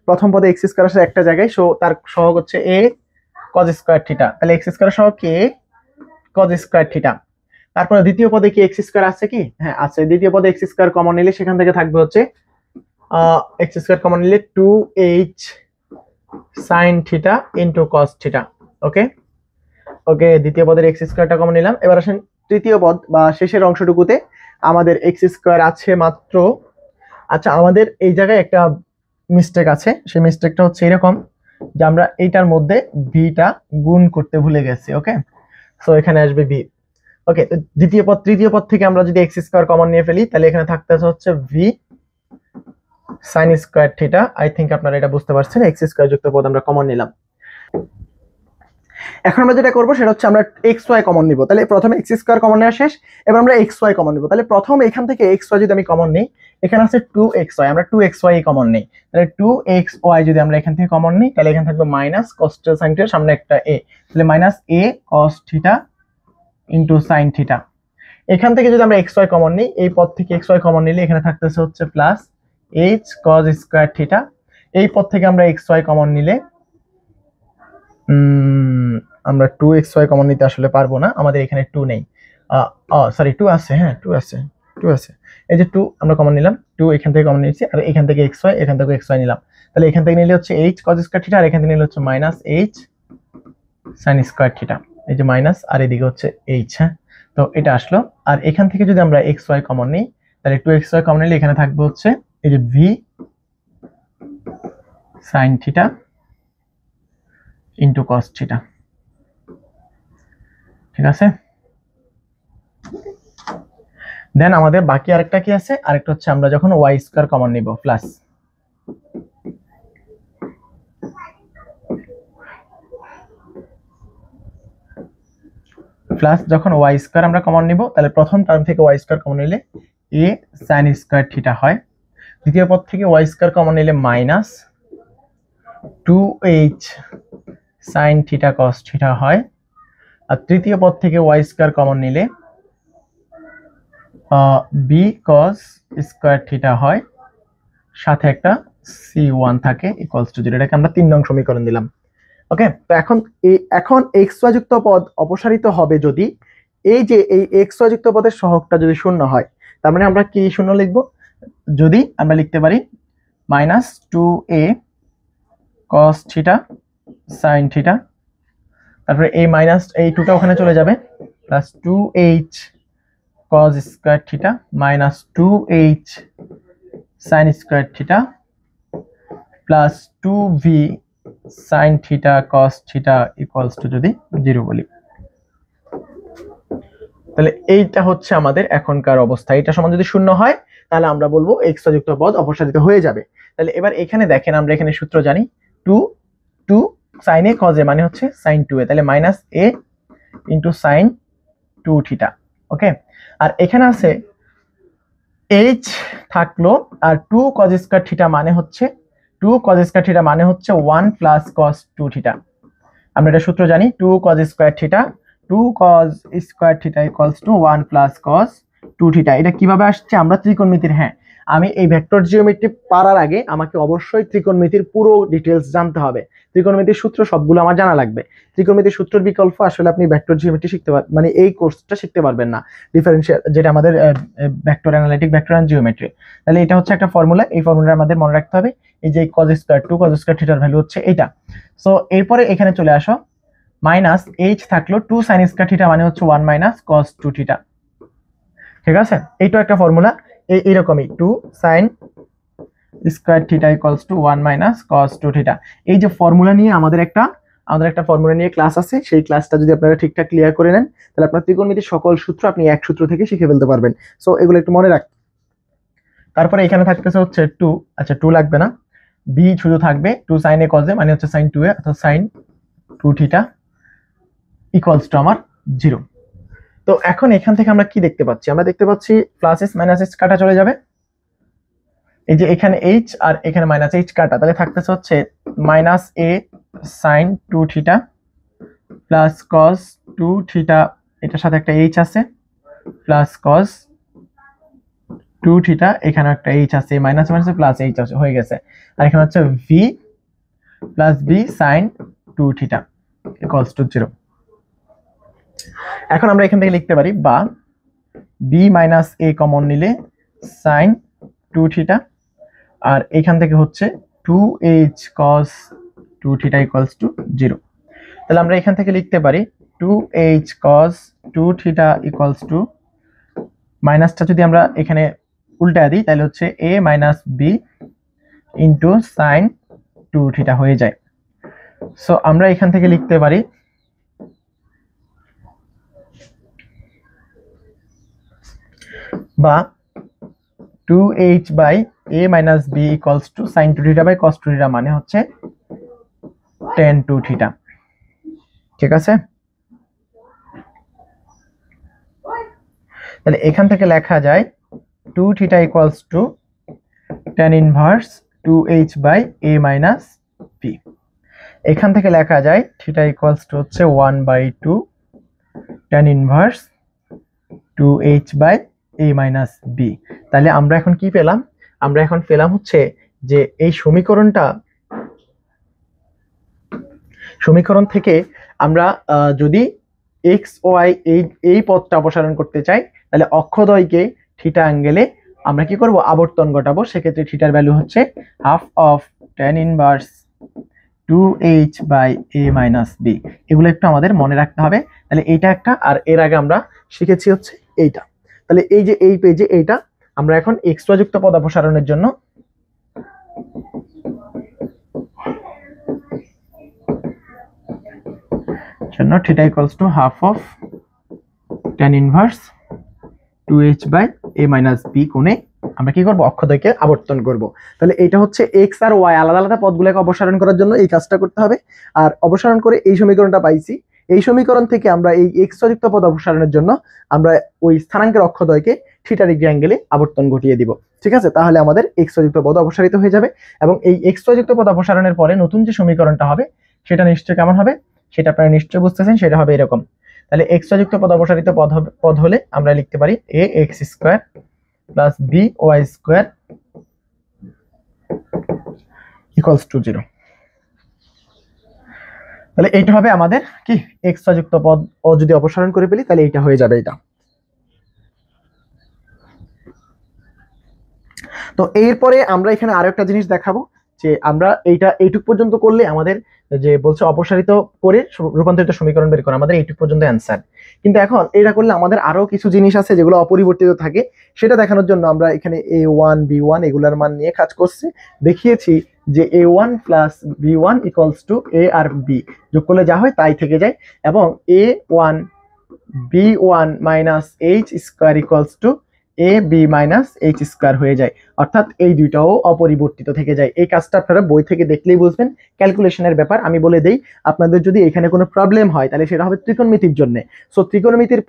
প্রথম পদে এক্স স্কয়ার আছে একটা জায়গায়, সো তার সহগ হচ্ছে a cos স্কয়ার থিটা, তাহলে এক্স স্কয়ার সহগ কি a cos স্কয়ার থিটা। তারপরে দ্বিতীয় পদে কি এক্স স্কয়ার আছে কি, হ্যাঁ আছে, দ্বিতীয় পদে এক্স স্কয়ার কমন নিলে সেখান থেকে থাকবে হচ্ছে এক্স স্কয়ার কমন নিলে 2h sin theta into cos theta. Okay okay, দ্বিতীয় পদের এক্স স্কয়ারটা কমন নিলাম। এবার আসেন তৃতীয় পদ বা শেষের অংশটুকুতে আমাদের এক্স স্কয়ার আছে মাত্র, আচ্ছা আমাদের এই জায়গায় একটা মিস্টেক আছে, সেই মিস্টেকটা হচ্ছে এরকম যে আমরা এইটার মধ্যে ভিটা গুণ করতে ভুলে গেছি। ওকে, সো এখানে আসবে ভি। ওকে, দ্বিতীয় পদ তৃতীয় পদ থেকে আমরা যদি এক্স স্কয়ার কমন নিয়ে ফেলি তাহলে এখানে থাকতেছে হচ্ছে V sine square theta. I think আপনারা এটা বুঝতে পারছেন, এক্স স্কয়ার যুক্ত পদ আমরা কমন নিলাম। এখন আমরা যেটা করবো সেটা হচ্ছে আমরা এক্স ওয়াই কমন নিব। তাহলে প্রথমে এক্স স্কয়ার কমন নেওয়া শেষ, এবার আমরা এক্স ওয়াই কমন নিব। তাহলে প্রথম এখান থেকে এক্স ওয়াই যদি আমি কমন নিই, এখানে আছে 2xy, আমরা 2xy কমন নেই, তাহলে 2xy যদি আমরা এখান থেকে কমন নিই তাহলে এখানে থাকবে মাইনাস cos sin থিটার সামনে একটা a, তাহলে minus a cos theta into sin theta. এখান থেকে যদি আমরা xy কমন নিই, এই পদ থেকে xy কমন নিলে এখানে থাকতেছে হচ্ছে plus h cos square theta. এই পদ থেকে আমরা xy কমন নিলে আমরা 2xy কমন নিতে আসলে পারবো না, আমাদের এখানে 2 নেই, সরি 2 আছে, হ্যাঁ 2 আছে, 2 আছে, এই যে 2 আমরা কমন নিলাম, 2 এখান থেকে কমন নিয়েছি, আর এখান থেকে xy, এখান থেকে xy নিলাম, তাহলে এখান থেকে নিলে হচ্ছে h cos স্কয়ার থিটা, আর এখান থেকে নিলে হচ্ছে minus h sin square theta, এই যে মাইনাস আর এদিকে হচ্ছে h। হ্যাঁ, তো এটা আসলো। আর এখান থেকে যদি আমরা xy কমন নিই তাহলে 2xy কমন নিলে এখানে থাকবে হচ্ছে এই যে v sin theta into cos theta. ঠিক আছে, দেন আমাদের বাকি আরেকটা কি আছে, আরেকটা হচ্ছে আমরা যখন y স্কয়ার কমন নিব প্লাস যখন y স্কয়ার আমরা কমন নিব তাহলে প্রথম টার্ম থেকে y স্কয়ার কমন নিলে a sin স্কয়ার থিটা হয়, দ্বিতীয় পদ থেকে y স্কয়ার কমন নিলে minus 2h sin theta cos theta হয়, আর তৃতীয় পদ থেকে y স্কয়ার কমন নিলে b cos স্কয়ার থিটা হয়, সাথে একটা c1 থাকে ইকুয়ালস টু 0। এটাকে আমরা 3 নং সমীকরণ দিলাম। ওকে, তো এখন xy যুক্ত পদ অপসারিত হবে যদি এই যে এই xy যুক্ত পদের সহগটা যদি শূন্য হয়, তার মানে আমরা কি শূন্য লিখব, যদি আমরা লিখতে পারি minus 2a cos theta sin theta, তারপরে এই মাইনাস এই 2টা ওখানে চলে যাবে, plus 2h cos square theta minus 2h sin square theta plus 2v sin theta cos theta equals two যদি 0 বলি, তাহলে এইটা হচ্ছে আমাদের এখনকার অবস্থা। এটা সমান যদি শূন্য হয় তাহলে আমরা বলবো এক্স যুক্ত পদ অপসারিত হয়ে যাবে। তাহলে এবার এখানে দেখেন, আমরা এখানে সূত্র জানি 2 sin a cos a মানে হচ্ছে sin 2a, তাহলে minus a into sin 2 theta. Okay, আর এখানে আছে h থাকলো আর 2 cos স্কয়ার থিটা মানে হচ্ছে 2 cos স্কয়ার থিটা মানে হচ্ছে 1 প্লাস cos 2 থিটা। আমরা এটা সূত্র জানি, 2 cos square theta, 2 cos square theta equals two 1 plus cos 2 theta. এটা কিভাবে আসছে? আমরা ত্রিকোণমিতির, হ্যাঁ আমি এই ভেক্টর জিওমেট্রি পারার আগে আমাকে অবশ্যই ত্রিকোণমিতির পুরো ডিটেলস জানতে হবে। ত্রিকোণমিতির সূত্র সবগুলো আমার জানা লাগবে। ত্রিকোণমিতির সূত্রের বিকল্প আসলে আপনি ভেক্টর জিওমেট্রি শিখতে মানে এই কোর্সটা শিখতে পারবেন না, ডিফারেনশিয়াল যেটা আমাদের vector analytic, vector and geometry. তাহলে এটা হচ্ছে একটা ফর্মুলা, এই ফর্মুলা আমাদের মনে রাখতে হবে। এই যে cos স্কয়ার 2 cos স্কয়ার থিটার ভ্যালু হচ্ছে এটা। সো এরপরে এখানে চলে আসো, মাইনাস h থাকলো 2 sin স্কয়ার থিটা মানে হচ্ছে 1 মাইনাস cos 2 থিটা। ঠিক আছে, এইটা একটা ফর্মুলা এইরকমই, 2 sin square theta equals two 1 minus cos 2 theta. এই যে ফর্মুলা নিয়ে আমাদের একটা ফর্মুলা নিয়ে ক্লাস আছে, সেই ক্লাসটা যদি আপনারা ঠিকঠাক ক্লিয়ার করে নেন তাহলে আপনার ত্রিকোণমিতির সকল সূত্র আপনি এক সূত্র থেকে শিখে ফেলতে পারবেন। সো এগুলো একটু মনে রাখ। তারপরে এখানে থাকতেছে হচ্ছে 2, আচ্ছা 2 লাগবে না, b শুধু থাকবে 2 sin a cos a মানে হচ্ছে sin 2a অর্থাৎ sin 2 থিটা ইকুয়ালস টু আমার 0। তো এখন এখান থেকে আমরা কি দেখতে পাচ্ছি? আমরা দেখতে পাচ্ছি প্লাস এস মাইনাস এস কাটা চলে যাবে, এই যে এখানে h আর এখানে মাইনাস h কাটা, তাহলে থাকতেছে হচ্ছে minus a sin 2 theta plus cos 2 theta, এটার সাথে একটা h আছে, প্লাস cos 2 থিটা, এখানে একটা h আছে, মাইনাস মাইনাস প্লাস h আছে, হয়ে গেছে। আর এখানে হচ্ছে v plus b sin 2 theta equals to 0। এখন আমরা এখান থেকে লিখতে পারি, বা b মাইনাস a কমন নিলে sin 2 থিটা, আর এখান থেকে হচ্ছে 2h cos 2 theta equals to 0। তাহলে আমরা এখান থেকে লিখতে পারি 2h cos 2 theta equals two, মাইনাসটা যদি আমরা এখানে উল্টা দিই তাহলে হচ্ছে a minus b into sin 2 theta হয়ে যায়। সো আমরা এখান থেকে লিখতে পারি বা 2h by a minus b equals to sin 2 theta by cos 2 theta মানে হচ্ছে tan 2 থিটা। ঠিক আছে, তাহলে এখান থেকে লেখা যায় 2 theta equals to tan inverse 2h by a minus b। এখান থেকে লেখা যায় থিটা ইকুয়ালস টু হচ্ছে 1 by 2 tan inverse 2h by a minus b। তাহলে আমরা এখন কি পেলাম? আমরা এখন পেলাম হচ্ছে যে এই সমীকরণ থেকে আমরা যদি x y এই পদটা অপসারণ করতে চাই তাহলে অক্ষদ্বয়কে থিটা অ্যাঙ্গেলে আমরা কি করব? আবর্তন ঘটাবো। সেক্ষেত্রে থিটার ভ্যালু হচ্ছে half of tan inverse 2h by a minus b। এগুলো একটু আমাদের মনে রাখতে হবে। তাহলে এইটা একটা, আর এর আগে আমরা শিখেছি হচ্ছে এইটা। তাহলে এই যে এই পেজে এইটা আমরা এখন এক্সট্রা যুক্ত পদ অপসারণের জন্য theta equals to half of tan inverse 2h by a minus b কোণে আমরা কি করব? অক্ষদ্বয়কে আবর্তন করব। তাহলে এটা হচ্ছে x আর y আলাদা আলাদা পদগুলোকে অপসারণ করার জন্য এই কাজটা করতে হবে। আর অপসারণ করে এই সমীকরণটা পাইছি, এই সমীকরণ থেকে আমরা এই এক্সট্রা যুক্ত পদ অপসারণের জন্য আমরা ওই স্থানাঙ্কের অক্ষদ্বয়কে থিটা ডিগ্রি অ্যাঙ্গেলে আবর্তন ঘটিয়ে দিব। ঠিক আছে, তাহলে আমাদের এক্সট্রা যুক্ত পদ অপসারিত হয়ে যাবে। এবং এই এক্সট্রা যুক্ত পদ অপসারণের পরে নতুন যে সমীকরণটা হবে সেটা নিশ্চয়ই কেমন হবে? সেটা আপনারা নিশ্চয়ই বুঝতেছেন, সেটা হবে এরকম। তাহলে এক্সট্রা যুক্ত পদ অপসারিত পদ হলে আমরা লিখতে পারি ax square plus by square equals to 0। তাহলে এইটা হবে আমাদের কি? এক্সট্রা যুক্ত পদ ও যদি অপসারণ করে ফেলি তাহলে এইটা হয়ে যাবে এটা। তো এরপরে আমরা এখানে আরো একটা জিনিস দেখাবো যে আমরা এইটুক পর্যন্ত করলে আমাদের যে বলছে অপসারিত করে রূপান্তরিত সমীকরণ বের করা, আমাদের এইটুক পর্যন্ত অ্যান্সার। কিন্তু এখন এটা করলে আমাদের আরো কিছু জিনিস আছে যেগুলো অপরিবর্তিত থাকে, সেটা দেখানোর জন্য আমরা এখানে a1 b1 এগুলার মান নিয়ে কাজ করছি। দেখিয়েছি যে a1 plus b1 equals to a আর b, যোগ করলে যা হয় তাই থেকে যায়, এবং a1 b1 minus h square equals to A B minus H square হয়ে যায়, অর্থাৎ এই দুইটাও অপরিবর্তিত থেকে যায়। এই কাজটা আপনারা বই থেকে দেখলেই বুঝবেন, ক্যালকুলেশনের ব্যাপার। আমি বলে দেই, আপনাদের যদি এখানে কোনো প্রবলেম হয় তাহলে সেটা হবে ত্রিকোণমিতির জন্য। সো ত্রিকোণমিতির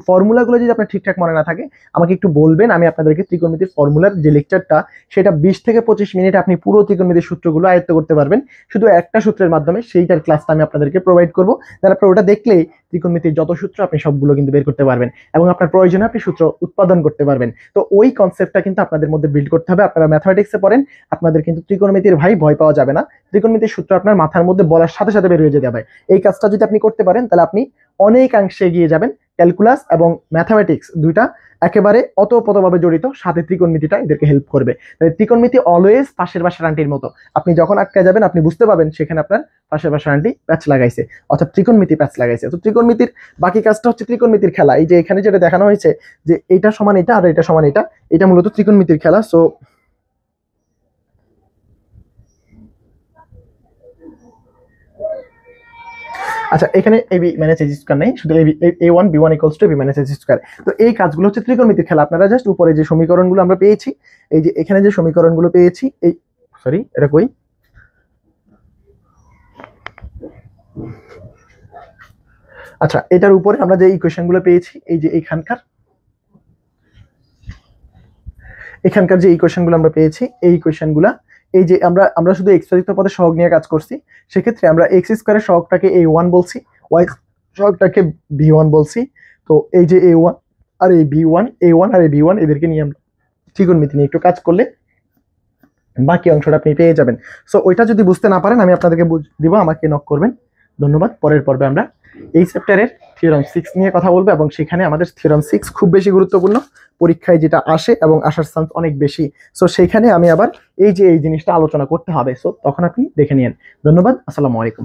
ফর্মুলাগুলো যদি আপনার ঠিকঠাক মনে না থাকে আমাকে একটু বলবেন, আমি আপনাদেরকে ত্রিকোণমিতির ফর্মুলার যে লেকচারটা সেটা 20 থেকে 25 মিনিট আপনি পুরো ত্রিকোণমিতির সূত্রগুলো আয়ত্ত করতে পারবেন শুধু একটা সূত্রের মাধ্যমে। সেইটার ক্লাসটা আমি আপনাদেরকে প্রোভাইড করবো, যারা আপনারা ওটা দেখলেই ত্রিকোণমিতির যত সূত্র আপনি সবগুলো কিন্তু বের করতে পারবেন এবং আপনার প্রয়োজনে আপনি সূত্র উৎপাদন করতে পারবেন। তো ওই কনসেপ্টটা কিন্তু আপনাদের মধ্যে বিল্ড করতে হবে। আপনারা ম্যাথমেটিক্সে পড়েন, আপনাদের কিন্তু ত্রিকোণমিতির ভয় পাওয়া যাবে না। ত্রিকোণমিতির সূত্র আপনার মাথার মধ্যে বলার সাথে সাথে বের হয়ে যেতে হবে। এই কাজটা যদি আপনি করতে পারেন তাহলে আপনি অনেকাংশে এগিয়ে যাবেন। ক্যালকুলাস এবং ম্যাথামেটিক্স দুইটা একেবারে অতপ্রতভাবে জড়িত, সাথে ত্রিকোণমিতিটা এদেরকে হেল্প করবে। তাই ত্রিকোণমিতি অলওয়েজ পাশের বাসার আন্টির মতো, আপনি যখন আটকে যাবেন আপনি বুঝতে পাবেন সেখানে আপনার পাশের বাসার আন্টি প্যাচ লাগাইছে, অর্থাৎ ত্রিকোণমিতি প্যাচ লাগাইছে। তো ত্রিকোণমিতির বাকি কাজটা হচ্ছে ত্রিকোণমিতির খেলা। এই যে এখানে যেটা দেখানো হয়েছে যে এটা সমান এটা আর এটা সমান এটা, এটা মূলত ত্রিকোণমিতির খেলা। সো আচ্ছা, এখানে A B minus H square নেই, শুধু A one B one equals to B minus H square. তো এই কাজগুলো হচ্ছে ত্রিকোণমিতির খেলা। আপনারা জাস্ট উপরে যে সমীকরণগুলো আমরা পেয়েছি, এই যে এখানে যে সমীকরণগুলো পেয়েছি, এই সরি এটা কই, আচ্ছা এটার উপরে আমরা যে ইকুয়েশনগুলো পেয়েছি, এই যে এখানকার যে ইকুয়েশনগুলো আমরা পেয়েছি, এই ইকুয়েশনগুলো, এই যে আমরা শুধু এক্স প্রযুক্ত পদে সহগ নিয়ে কাজ করছি, সেক্ষেত্রে আমরা এক্স স্কোয়ারের সহগটাকে এ ওয়ান বলছি, ওয়াই সহগটাকে বি ওয়ান বলছি। তো এই যে এ ওয়ান আর এই বি ওয়ান, এ ওয়ান আর এই বি ওয়ান, এদেরকে নিয়ে আমরা ত্রিকোণমিতি নিয়ে একটু কাজ করলে বাকি অংশটা আপনি পেয়ে যাবেন। সো ওইটা যদি বুঝতে না পারেন আমি আপনাদেরকে দিব, আমাকে নক করবেন। ধন্যবাদ। পরের পর্বে আমরা এই চ্যাপ্টারের থিওরাম 6 নিয়ে কথা বলবো এবং সেখানে আমাদের থিওরাম 6 খুব বেশি গুরুত্বপূর্ণ, পরীক্ষায় যেটা আসে এবং আসার চান্স অনেক বেশি। সো সেইখানে আমি আবার এই যে এই জিনিসটা আলোচনা করতে হবে, সো তখন আপনি দেখে নিন। ধন্যবাদ, আসসালামু আলাইকুম।